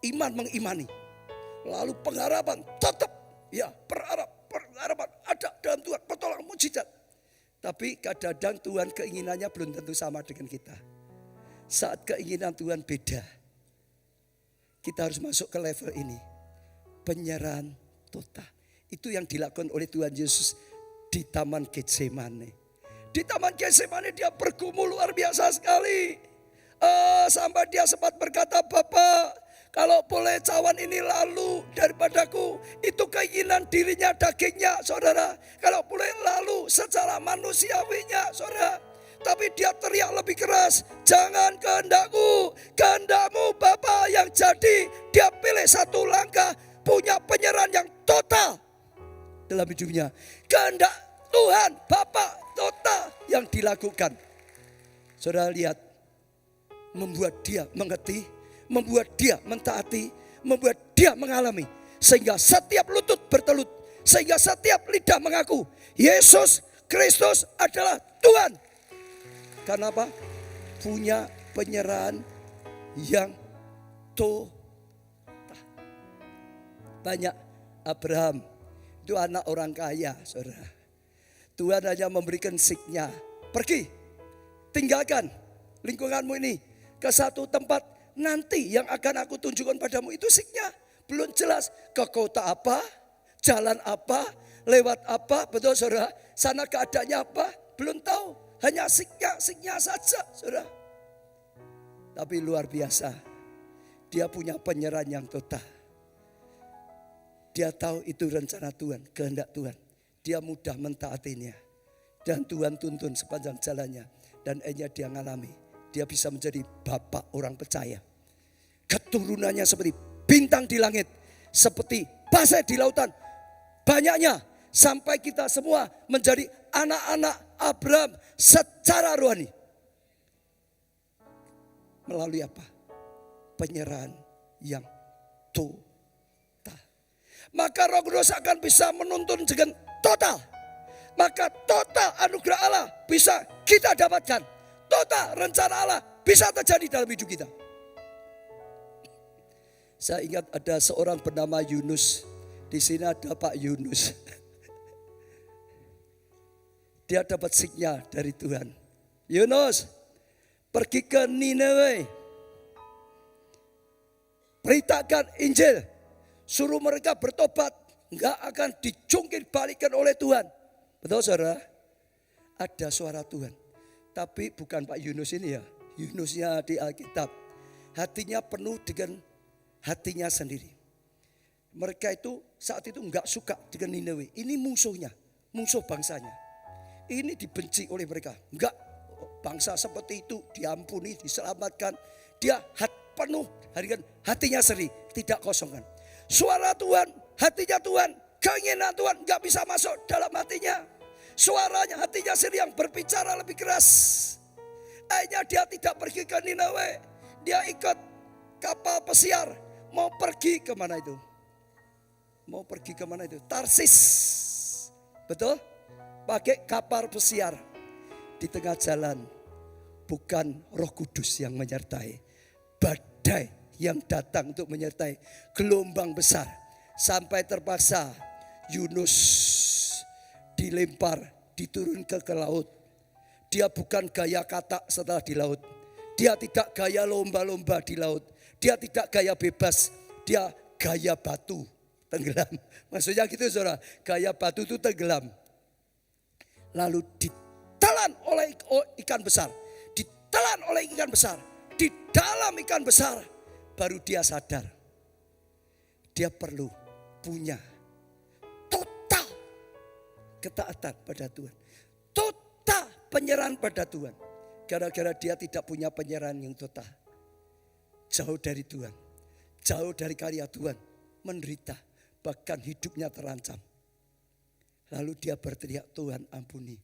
S1: Iman mengimani. Lalu pengharapan tetap. Ya, pengharapan ada dalam Tuhan. Pertolongan mujizat. Tapi kadang-kadang Tuhan keinginannya belum tentu sama dengan kita. Saat keinginan Tuhan beda. Kita harus masuk ke level ini. Penyerahan total. Itu yang dilakukan oleh Tuhan Yesus di Taman Getsemane. Di Taman Getsemane dia bergumul luar biasa sekali. Sampai dia sempat berkata, Bapa, kalau boleh cawan ini lalu daripadaku. Itu keinginan dirinya, dagingnya, saudara. Kalau boleh lalu secara manusiawinya, saudara. Tapi dia teriak lebih keras. Jangan kehendakku, kehendakmu Bapa yang jadi. Dia pilih satu langkah, punya penyerahan yang total dalam hidupnya. Kehendak Tuhan, Bapa total yang dilakukan. Saudara lihat, membuat dia mengerti, membuat dia mentaati, membuat dia mengalami. Sehingga setiap lutut bertelut, sehingga setiap lidah mengaku Yesus Kristus adalah Tuhan. Karena apa? Punya penyerahan yang total. Banyak Abraham, itu anak orang kaya, saudara. Tuhan hanya memberikan signya, pergi, tinggalkan lingkunganmu ini ke satu tempat nanti yang akan aku tunjukkan padamu. Itu signya. Belum jelas ke kota apa, jalan apa, lewat apa, betul saudara. Sana keadaannya apa, belum tahu. Hanya signya saja saudara. Tapi luar biasa. Dia punya penyerahan yang total. Dia tahu itu rencana Tuhan, kehendak Tuhan. Dia mudah mentaatinya. Dan Tuhan tuntun sepanjang jalannya. Dan akhirnya dia ngalami. Dia bisa menjadi bapak orang percaya. Keturunannya seperti bintang di langit. Seperti pasir di lautan. Banyaknya sampai kita semua menjadi anak-anak Abraham secara rohani. Melalui apa? Penyerahan yang total. Maka Roh Kudus akan bisa menuntun dengan total. Maka total anugerah Allah bisa kita dapatkan. Total rencana Allah bisa terjadi dalam hidup kita. Saya ingat ada seorang bernama Yunus. Di sini ada Pak Yunus. Dia dapat signya dari Tuhan. Yunus, pergi ke Nineveh. Beritakan Injil. Suruh mereka bertobat. Enggak akan dijungkir balikan oleh Tuhan. Betul saudara? Ada suara Tuhan. Tapi bukan Pak Yunus ini ya. Yunusnya di Alkitab. Hatinya penuh dengan hatinya sendiri. Mereka itu saat itu enggak suka dengan Niniwe. Ini musuhnya, musuh bangsanya. Ini dibenci oleh mereka. Enggak, bangsa seperti itu diampuni, diselamatkan. Dia penuh hatinya seri, tidak kosongan. Suara Tuhan, hatinya Tuhan, keinginan Tuhan enggak bisa masuk dalam hatinya. Suaranya, hatinya seri yang berbicara lebih keras. Akhirnya dia tidak pergi ke Niniwe. Dia ikut kapal pesiar. Mau pergi kemana itu? Mau pergi kemana itu? Tarsis. Betul? Pakai kapal pesiar. Di tengah jalan bukan Roh Kudus yang menyertai. Badai yang datang untuk menyertai. Gelombang besar. Sampai terpaksa Yunus dilempar, diturunkan ke laut. Dia bukan gaya katak setelah di laut. Dia tidak gaya lomba-lomba di laut. Dia tidak gaya bebas. Dia gaya batu. Tenggelam. Maksudnya gitu saudara. Gaya batu itu tenggelam. Lalu ditelan oleh ikan besar. Ditelan oleh ikan besar. Di dalam ikan besar. Baru dia sadar. Dia perlu punya total ketaatan pada Tuhan. Total penyerahan pada Tuhan. Gara-gara dia tidak punya penyerahan yang total. Jauh dari Tuhan. Jauh dari karya Tuhan. Menderita. Bahkan hidupnya terancam. Lalu dia berteriak, Tuhan ampuni.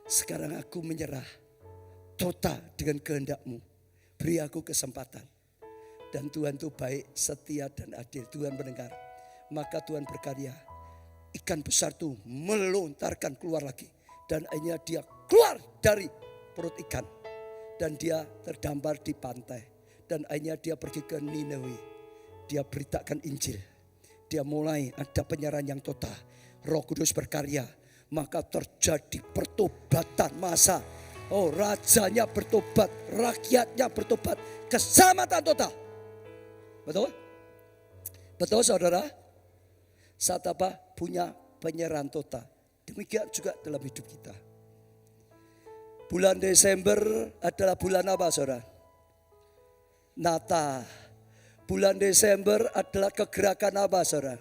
S1: Sekarang aku menyerah total dengan kehendak-Mu. Beri aku kesempatan. Dan Tuhan itu baik, setia dan adil. Tuhan mendengar. Maka Tuhan berkarya. Ikan besar itu melontarkan keluar lagi. Dan akhirnya dia keluar dari perut ikan. Dan dia terdampar di pantai. Dan akhirnya dia pergi ke Niniwe. Dia beritakan Injil. Dia mulai ada penyerahan yang total. Roh Kudus berkarya. Maka terjadi pertobatan massa. Oh, rajanya bertobat. Rakyatnya bertobat. Keselamatan total. Betul? Betul saudara? Saat apa? Punya penyerahan total. Demikian juga dalam hidup kita. Bulan Desember adalah bulan apa saudara? Natal. Bulan Desember adalah kegerakan apa saudara?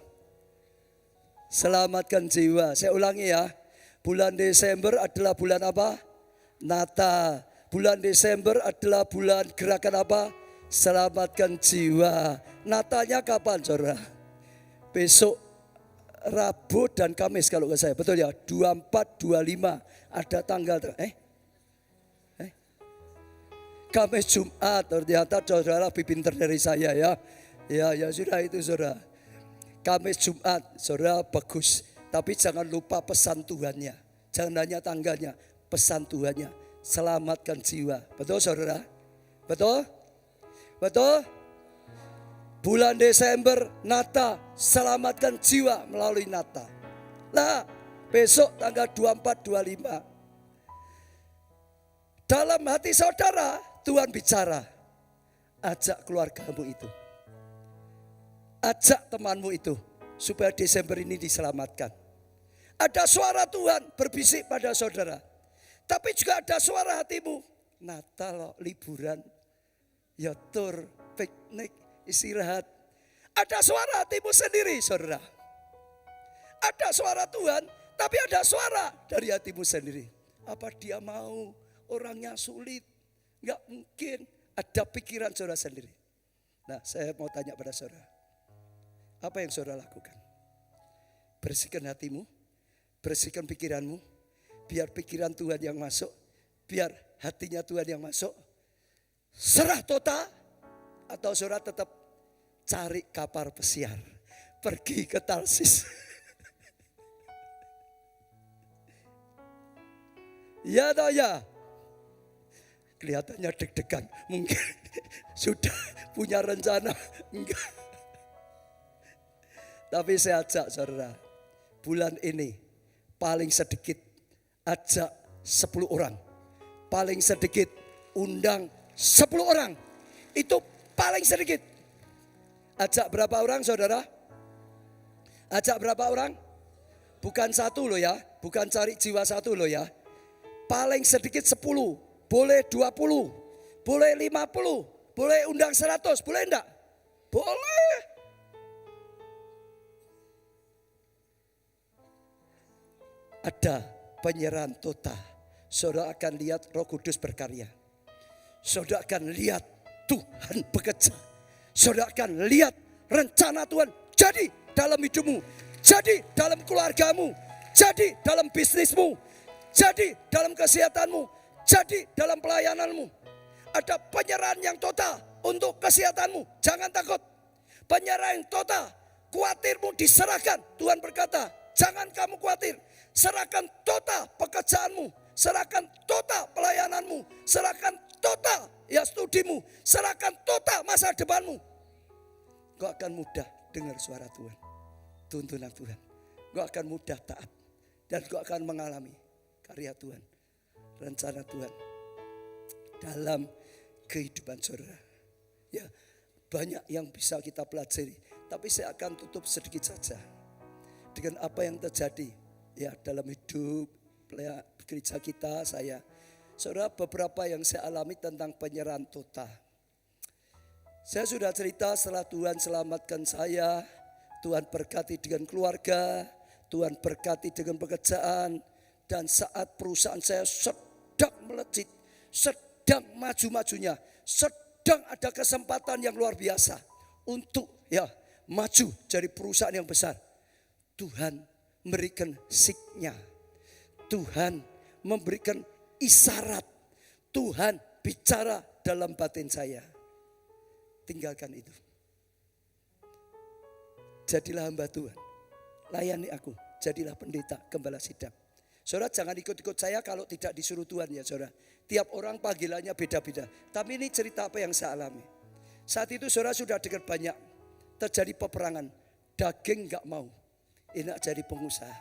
S1: Selamatkan jiwa. Saya ulangi ya. Bulan Desember adalah bulan apa? Natal. Bulan Desember adalah bulan gerakan apa? Selamatkan jiwa. Natalnya kapan saudara? Besok Rabu dan Kamis kalau nggak saya. Betul ya? 24, 25 ada tanggal. Kamis Jumat, ternyata saudara lebih pintar dari saya ya. Ya sudah itu saudara. Kamis Jumat, saudara bagus. Tapi jangan lupa pesan Tuhannya. Jangan hanya tanggalnya, pesan Tuhannya. Selamatkan jiwa. Betul saudara? Betul? Betul? Bulan Desember, Natal, selamatkan jiwa melalui Natal. Nah, besok tanggal 24, 25. Dalam hati saudara, Tuhan bicara, ajak keluargamu itu. Ajak temanmu itu, supaya Desember ini diselamatkan. Ada suara Tuhan berbisik pada saudara. Tapi juga ada suara hatimu. Natal, liburan, ya tur, piknik, istirahat. Ada suara hatimu sendiri saudara. Ada suara Tuhan, tapi ada suara dari hatimu sendiri. Apa dia mau orangnya sulit? Enggak mungkin. Ada pikiran saudara sendiri. Nah, saya mau tanya pada saudara. Apa yang saudara lakukan? Bersihkan hatimu. Bersihkan pikiranmu. Biar pikiran Tuhan yang masuk. Biar hatinya Tuhan yang masuk. Serah total. Atau saudara tetap cari kapal pesiar. Pergi ke Tarsis. Ya atau ya? Kelihatannya deg-degan. Mungkin sudah punya rencana. Enggak. Tapi saya ajak saudara. Bulan ini paling sedikit ajak 10 orang. Paling sedikit undang 10 orang. Itu paling sedikit. Ajak berapa orang saudara? Ajak berapa orang? Bukan satu loh ya. Bukan cari jiwa satu loh ya. Paling sedikit 10. Boleh 20, boleh 50, boleh undang 100, boleh enggak? Boleh. ada penyerahan total, saudara akan lihat Roh Kudus berkarya. Saudara akan lihat Tuhan bekerja. Saudara akan lihat rencana Tuhan jadi dalam hidupmu, jadi dalam keluargamu, jadi dalam bisnismu, jadi dalam kesehatanmu, jadi dalam pelayananmu. Ada penyerahan yang total untuk kesehatanmu. Jangan takut. Penyerahan yang total. Khawatirmu diserahkan. Tuhan berkata, jangan kamu khawatir. Serahkan total pekerjaanmu. Serahkan total pelayananmu. Serahkan total studimu. Serahkan total masa depanmu. Kau akan mudah dengar suara Tuhan. Tuntunan Tuhan. Kau akan mudah taat. Dan kau akan mengalami karya Tuhan. Rencana Tuhan. Dalam kehidupan saudara. Ya, banyak yang bisa kita pelajari. Tapi saya akan tutup sedikit saja. Dengan apa yang terjadi. Ya, dalam hidup gereja kita, saudara, beberapa yang saya alami tentang penyerahan total. Saya sudah cerita setelah Tuhan selamatkan saya, Tuhan berkati dengan keluarga, Tuhan berkati dengan pekerjaan, dan saat perusahaan saya sedang melejit, sedang maju-majunya, sedang ada kesempatan yang luar biasa untuk maju jadi perusahaan yang besar. Tuhan memberikan signal, Tuhan memberikan isyarat, Tuhan bicara dalam batin saya. Tinggalkan itu. Jadilah hamba Tuhan. Layani aku. Jadilah pendeta, gembala sidang. Saudara jangan ikut-ikut saya kalau tidak disuruh Tuhan ya saudara. Tiap orang panggilannya beda-beda. Tapi ini cerita apa yang saya alami. Saat itu saudara sudah dengar banyak. Terjadi peperangan. Daging gak mau. Enak jadi pengusaha.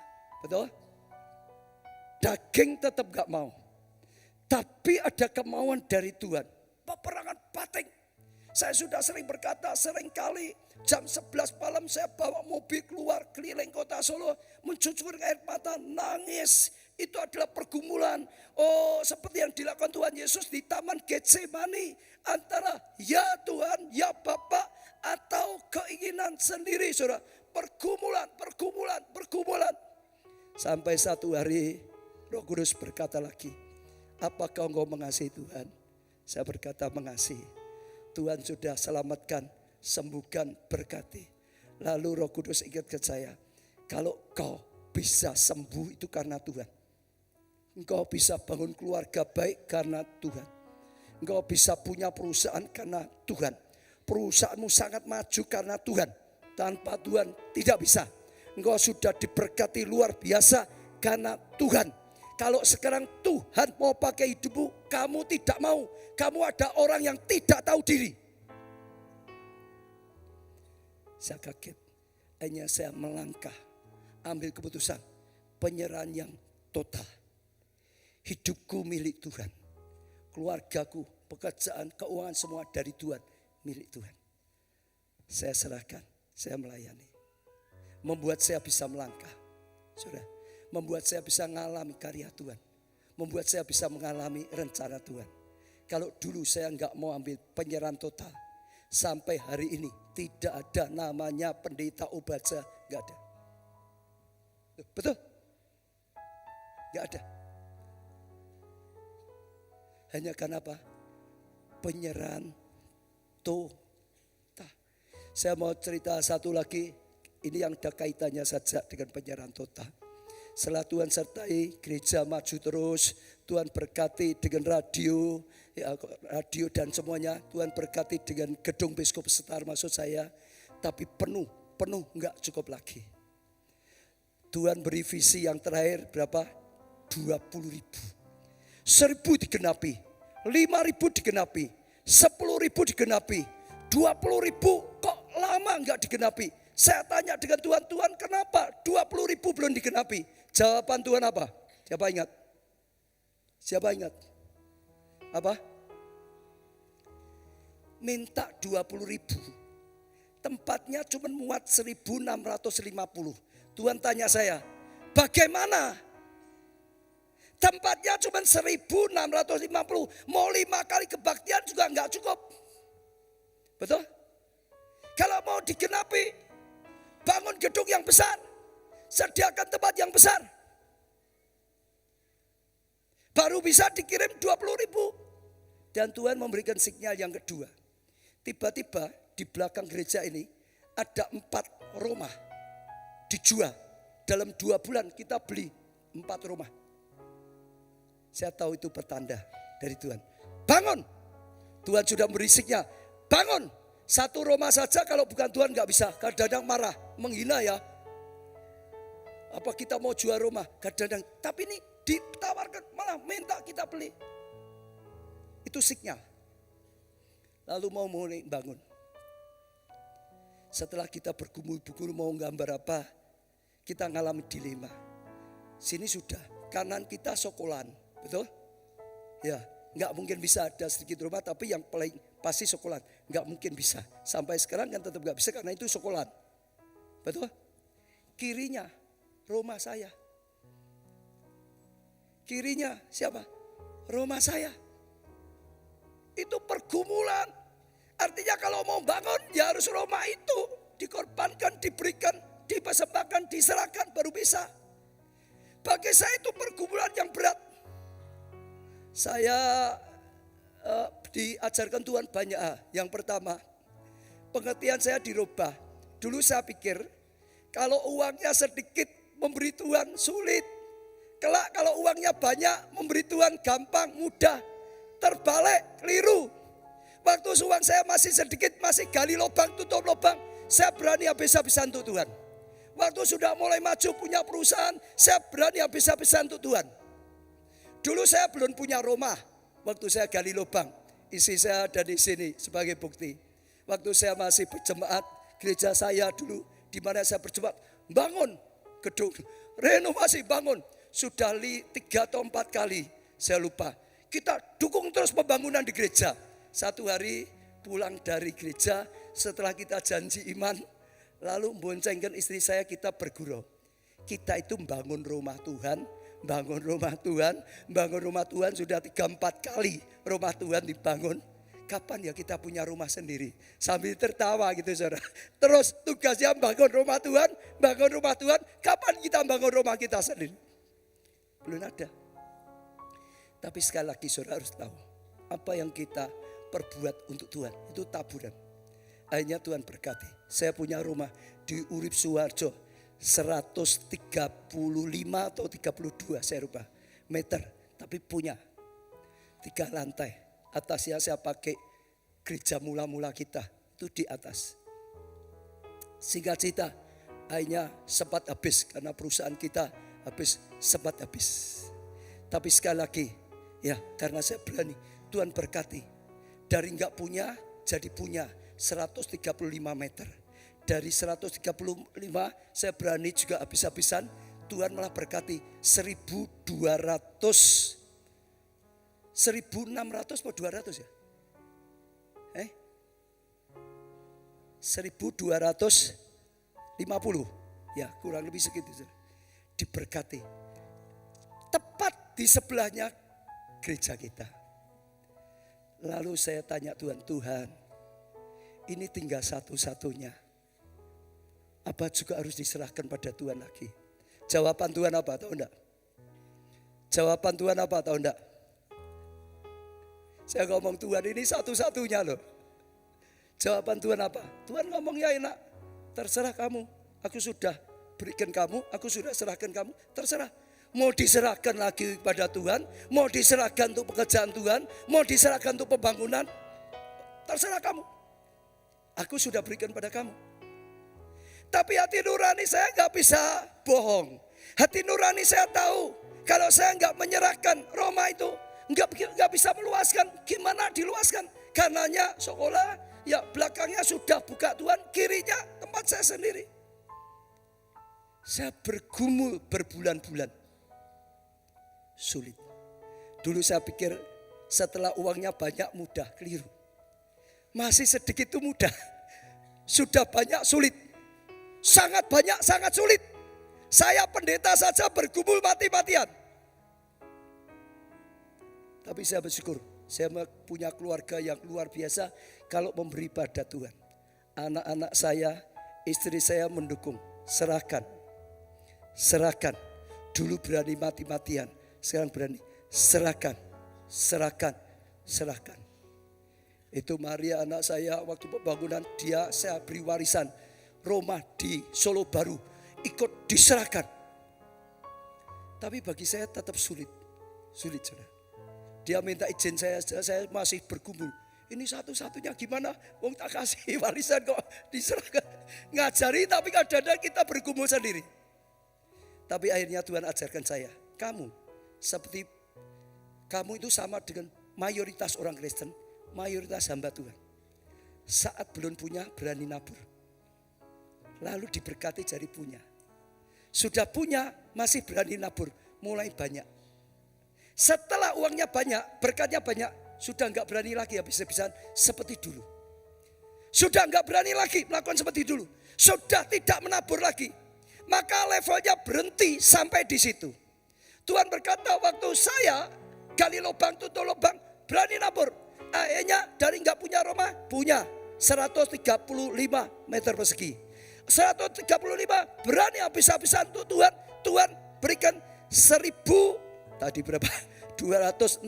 S1: Betul? Daging tetap gak mau. Tapi ada kemauan dari Tuhan. Peperangan batin. Saya sudah sering berkata, sering kali jam 11 malam saya bawa mobil keluar keliling kota Solo. Mencucurkan air mata, nangis. Itu adalah pergumulan. Oh, seperti yang dilakukan Tuhan Yesus di Taman Getsemani. Antara ya Tuhan, ya Bapa, atau keinginan sendiri, saudara. Pergumulan. Sampai satu hari Roh Kudus berkata lagi, apakah engkau mengasihi Tuhan? Saya berkata mengasihi. Tuhan sudah selamatkan, sembuhkan, berkati. Lalu Roh Kudus ingatkan saya, kalau kau bisa sembuh itu karena Tuhan. Engkau bisa bangun keluarga baik karena Tuhan. Engkau bisa punya perusahaan karena Tuhan. Perusahaanmu sangat maju karena Tuhan. Tanpa Tuhan tidak bisa. Engkau sudah diberkati luar biasa karena Tuhan. Kalau sekarang Tuhan mau pakai hidupmu, kamu tidak mau. Kamu ada orang yang tidak tahu diri. Saya kaget. Hanya saya melangkah. Ambil keputusan. Penyerahan yang total. Hidupku milik Tuhan. Keluargaku, pekerjaan, keuangan semua dari Tuhan. Milik Tuhan. Saya serahkan. Saya melayani. Membuat saya bisa melangkah. Saudara. Membuat saya bisa mengalami karya Tuhan. Membuat saya bisa mengalami rencana Tuhan. Kalau dulu saya enggak mau ambil penyerahan total. Sampai hari ini tidak ada namanya pendeta Obaja. Enggak ada. Betul? Enggak ada. Hanya karena apa? Penyerahan total. Saya mau cerita satu lagi. Ini yang ada kaitannya saja dengan penyerahan total. Setelah Tuhan sertai gereja maju terus, Tuhan berkati dengan radio dan semuanya. Tuhan berkati dengan gedung Biskup Setar maksud saya. Tapi penuh enggak cukup lagi. Tuhan beri visi yang terakhir berapa? 20.000. 1.000 digenapi, 5.000 digenapi, 10.000 digenapi, 20.000 kok lama enggak digenapi. Saya tanya dengan Tuhan, Tuhan kenapa 20.000 belum digenapi? Jawaban Tuhan apa? Siapa ingat? Apa? Minta 20.000. Tempatnya cuma muat 1.650. Tuhan tanya saya, bagaimana? Tempatnya cuma 1.650. Mau 5 kali kebaktian juga enggak cukup. Betul? Kalau mau digenapi, bangun gedung yang besar. Sediakan tempat yang besar. Baru bisa dikirim 20.000. Dan Tuhan memberikan sinyal yang kedua. Tiba-tiba di belakang gereja ini ada 4 rumah dijual. Dalam 2 bulan kita beli 4 rumah. Saya tahu itu pertanda dari Tuhan. Bangun. Tuhan sudah memberi sinyal. Bangun. 1 rumah saja kalau bukan Tuhan gak bisa. Kadang-kadang marah, menghina ya. Apa kita mau jual rumah? Kadang-kadang. Tapi ini ditawarkan, malah minta kita beli. Itu sinyal. Lalu mau mulai bangun. Setelah kita bergumul-gumul mau gambar apa, kita ngalami dilema. Sini sudah, kanan kita Sokolan, betul? Ya, nggak mungkin bisa ada sedikit rumah, tapi yang paling pasti Sokolan. Nggak mungkin bisa. Sampai sekarang kan tetap nggak bisa karena itu Sokolan, betul? Kirinya rumah saya. Kirinya siapa? Rumah saya. Itu pergumulan. Artinya kalau mau bangun ya harus rumah itu dikorbankan, diberikan, dipersembahkan, diserahkan baru bisa. Bagi saya itu pergumulan yang berat. Saya diajarkan Tuhan banyak hal. Yang pertama, pengertian saya dirubah. Dulu saya pikir kalau uangnya sedikit memberi Tuhan sulit. Kelak kalau uangnya banyak memberi Tuhan gampang, mudah. Terbalik, keliru. Waktu uang saya masih sedikit, masih gali lubang, tutup lubang, saya berani habis-habisan untuk Tuhan. Waktu sudah mulai maju punya perusahaan, saya berani habis-habisan untuk Tuhan. Dulu saya belum punya rumah, waktu saya gali lubang, isi saya ada di sini sebagai bukti. Waktu saya masih berjemaat, gereja saya dulu, di mana saya berjemaat, bangun gedung, renovasi bangun. Sudah 3 atau 4 kali, saya lupa. Kita dukung terus pembangunan di gereja. Satu hari pulang dari gereja setelah kita janji iman, lalu boncengkan istri saya, kita bergurau. Kita itu bangun rumah Tuhan, bangun rumah Tuhan, bangun rumah Tuhan sudah 3-4 kali rumah Tuhan dibangun. Kapan ya kita punya rumah sendiri? Sambil tertawa gitu saudara. Terus tugasnya bangun rumah Tuhan, bangun rumah Tuhan. Kapan kita bangun rumah kita sendiri? Belum ada. Tapi sekali lagi saudara harus tahu, apa yang kita perbuat untuk Tuhan itu taburan. Akhirnya Tuhan berkati. Saya punya rumah di Urip Suharjo 135 atau 32 saya lupa meter. Tapi punya 3 lantai. Atasnya saya pakai gereja mula-mula kita. Itu di atas. Singkat cerita, akhirnya sempat habis karena perusahaan kita sempat habis. Tapi sekali lagi, ya karena saya berani, Tuhan berkati. Dari enggak punya jadi punya 135 meter. Dari 135 saya berani juga habis-habisan. Tuhan malah berkati 1.600 atau 200 ya? 1.250 ya kurang lebih segitu. Diberkati. Tepat di sebelahnya gereja kita. Lalu saya tanya Tuhan, ini tinggal satu-satunya. Apa juga harus diserahkan pada Tuhan lagi? Jawaban Tuhan apa? Tahu enggak? Jawaban Tuhan apa? Tahu enggak? Saya ngomong Tuhan ini satu-satunya loh. Jawaban Tuhan apa? Tuhan ngomongnya enak. Terserah kamu. Aku sudah berikan kamu. Aku sudah serahkan kamu. Terserah. Mau diserahkan lagi kepada Tuhan, mau diserahkan untuk pekerjaan Tuhan, mau diserahkan untuk pembangunan, terserah kamu. Aku sudah berikan pada kamu. Tapi hati nurani saya gak bisa bohong. Hati nurani saya tahu, kalau saya gak menyerahkan Roma itu, gak bisa meluaskan. Gimana diluaskan? Kanannya sekolah, ya belakangnya sudah buka Tuhan, kirinya tempat saya sendiri. Saya bergumul berbulan-bulan. Sulit. Dulu saya pikir setelah uangnya banyak mudah, keliru. Masih sedikit itu mudah. Sudah banyak sulit. Sangat banyak, sangat sulit. Saya pendeta saja bergumul mati-matian. Tapi saya bersyukur, saya punya keluarga yang luar biasa kalau memberi pada Tuhan. Anak-anak saya, istri saya mendukung. Serahkan. Dulu berani mati-matian. Sekarang berani serahkan, serahkan, serahkan. Itu Maria anak saya waktu pembangunan, saya beri warisan rumah di Solo Baru, ikut diserahkan. Tapi bagi saya tetap sulit saudara. Dia minta izin saya masih bergumul. Ini satu-satunya gimana? Wong tak kasih warisan kok diserahkan. Ngajari tapi kadang-kadang kita bergumul sendiri. Tapi akhirnya Tuhan ajarkan saya, kamu itu sama dengan mayoritas orang Kristen, mayoritas hamba Tuhan. Saat belum punya berani nabur. Lalu diberkati jadi punya. Sudah punya masih berani nabur, mulai banyak. Setelah uangnya banyak, berkatnya banyak, sudah enggak berani lagi habis-habisan seperti dulu. Sudah enggak berani lagi melakukan seperti dulu. Sudah tidak menabur lagi. Maka levelnya berhenti sampai di situ. Tuhan berkata waktu saya gali lubang, tutup lubang, berani nabur. Akhirnya dari enggak punya rumah, punya 135 meter persegi. 135 berani habis-habisan untuk Tuhan. Tuhan berikan 1000, tadi berapa? 262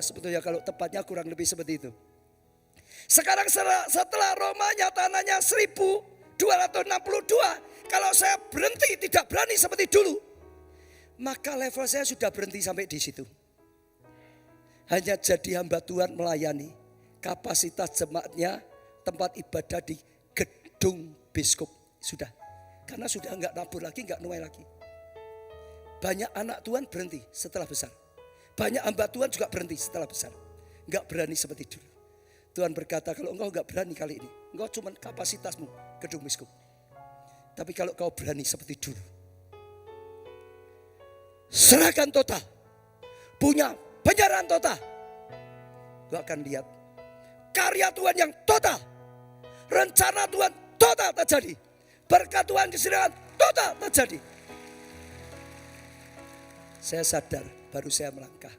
S1: sebetulnya kalau tepatnya kurang lebih seperti itu. Sekarang setelah rumahnya tanahnya 1262, kalau saya berhenti tidak berani seperti dulu, maka level saya sudah berhenti sampai di situ. Hanya jadi hamba Tuhan melayani. Kapasitas jemaatnya tempat ibadah di gedung biskup. Sudah. Karena sudah enggak nabur lagi, enggak nuai lagi. Banyak anak Tuhan berhenti setelah besar. Banyak hamba Tuhan juga berhenti setelah besar. Enggak berani seperti dulu. Tuhan berkata kalau engkau enggak berani kali ini, engkau cuma kapasitasmu gedung biskup. Tapi kalau kau berani seperti dulu, serahkan total. Punya penyerahan total. Kau akan lihat karya Tuhan yang total. Rencana Tuhan total terjadi. Berkat Tuhan disediakan total terjadi. Saya sadar baru saya melangkah.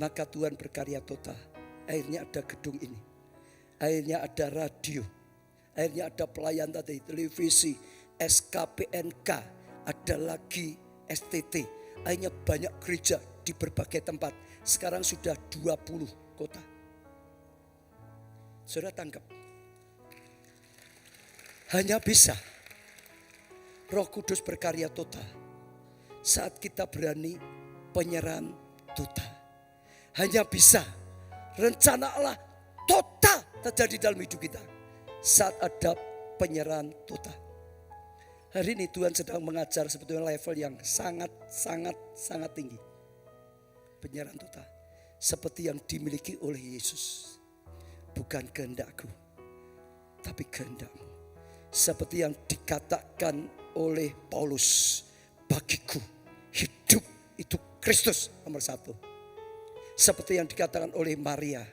S1: Maka Tuhan berkarya total. Akhirnya ada gedung ini. Akhirnya ada radio. Akhirnya ada pelayan tadi, televisi, SKPNK. Ada lagi STT. Akhirnya banyak gereja di berbagai tempat. Sekarang sudah 20 kota. Saudara tangkap. Hanya bisa Roh Kudus berkarya total saat kita berani penyerahan total. Hanya bisa rencana Allah total terjadi dalam hidup kita saat ada penyerahan total. Hari ini Tuhan sedang mengajar sebetulnya level yang sangat tinggi. Penyerahan total. Seperti yang dimiliki oleh Yesus. Bukan kehendakku, tapi kehendakmu. Seperti yang dikatakan oleh Paulus, bagiku hidup itu Kristus nomor 1. Seperti yang dikatakan oleh Maria,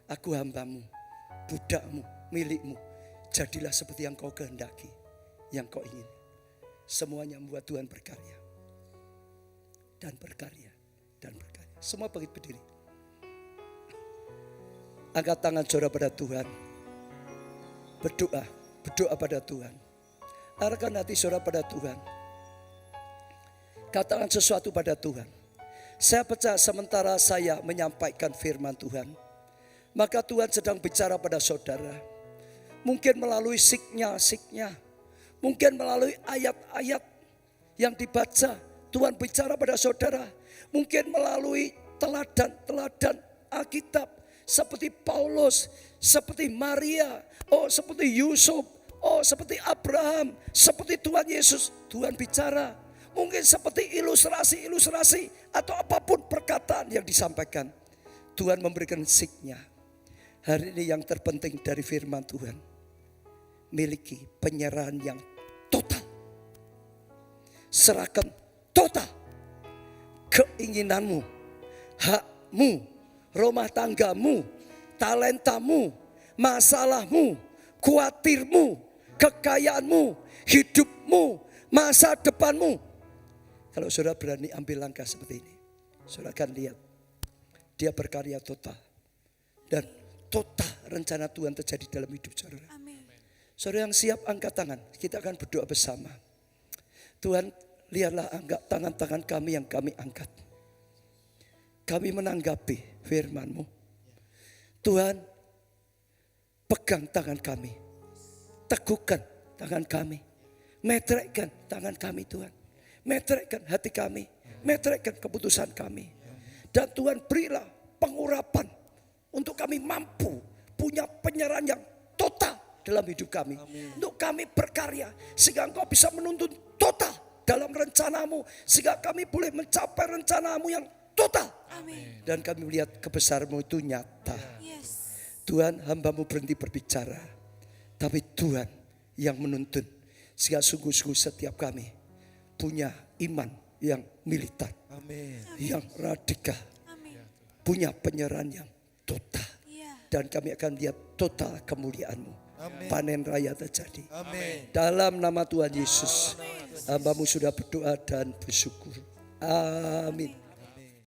S1: aku hambamu, budakmu, milikmu. Jadilah seperti yang kau kehendaki, yang kau ingin. Semuanya membuat Tuhan berkarya. Dan berkarya, dan berkarya. Semua bangkit berdiri. Angkat tangan saudara pada Tuhan. Berdoa pada Tuhan. Arahkan hati saudara pada Tuhan. Katakan sesuatu pada Tuhan. Saya percaya sementara saya menyampaikan firman Tuhan, maka Tuhan sedang bicara pada saudara. Mungkin melalui siknya. Mungkin melalui ayat-ayat yang dibaca. Tuhan bicara pada saudara. Mungkin melalui teladan Alkitab. Seperti Paulus, seperti Maria, seperti Yusuf, seperti Abraham, seperti Tuhan Yesus. Tuhan bicara. Mungkin seperti ilustrasi atau apapun perkataan yang disampaikan. Tuhan memberikan siknya. Hari ini yang terpenting dari firman Tuhan. Miliki penyerahan yang total. Serahkan total. Keinginanmu, hakmu, rumah tanggamu, talentamu, masalahmu, khawatirmu, kekayaanmu, hidupmu, masa depanmu. Kalau saudara berani ambil langkah seperti ini, saudara akan lihat dia berkarya total. Dan total rencana Tuhan terjadi dalam hidup saudara. Amin. Saudara yang siap angkat tangan, kita akan berdoa bersama. Tuhan, lihatlah angkat tangan-tangan kami yang kami angkat. kami menanggapi firman-Mu. Tuhan, pegang tangan kami, teguhkan tangan kami, metrekkan tangan kami Tuhan, metrekkan hati kami, metrekkan keputusan kami. Dan Tuhan berilah pengurapan untuk kami mampu punya penyerahan yang total dalam hidup kami. Untuk kami berkarya sehingga Engkau bisa menuntun total dalam rencanamu. Sehingga kami boleh mencapai rencanamu yang total.
S2: Amin.
S1: Dan kami melihat kebesaran-Mu itu nyata.
S2: Yes.
S1: Tuhan, hamba-Mu berhenti berbicara, tapi Tuhan yang menuntun. Sehingga sungguh-sungguh setiap kami punya iman yang militan, yang radikal, punya penyerahan yang total. Dan kami akan lihat total kemuliaan-Mu. Panen raya terjadi. Dalam nama Tuhan Yesus, hamba-Mu sudah berdoa dan bersyukur. Amin.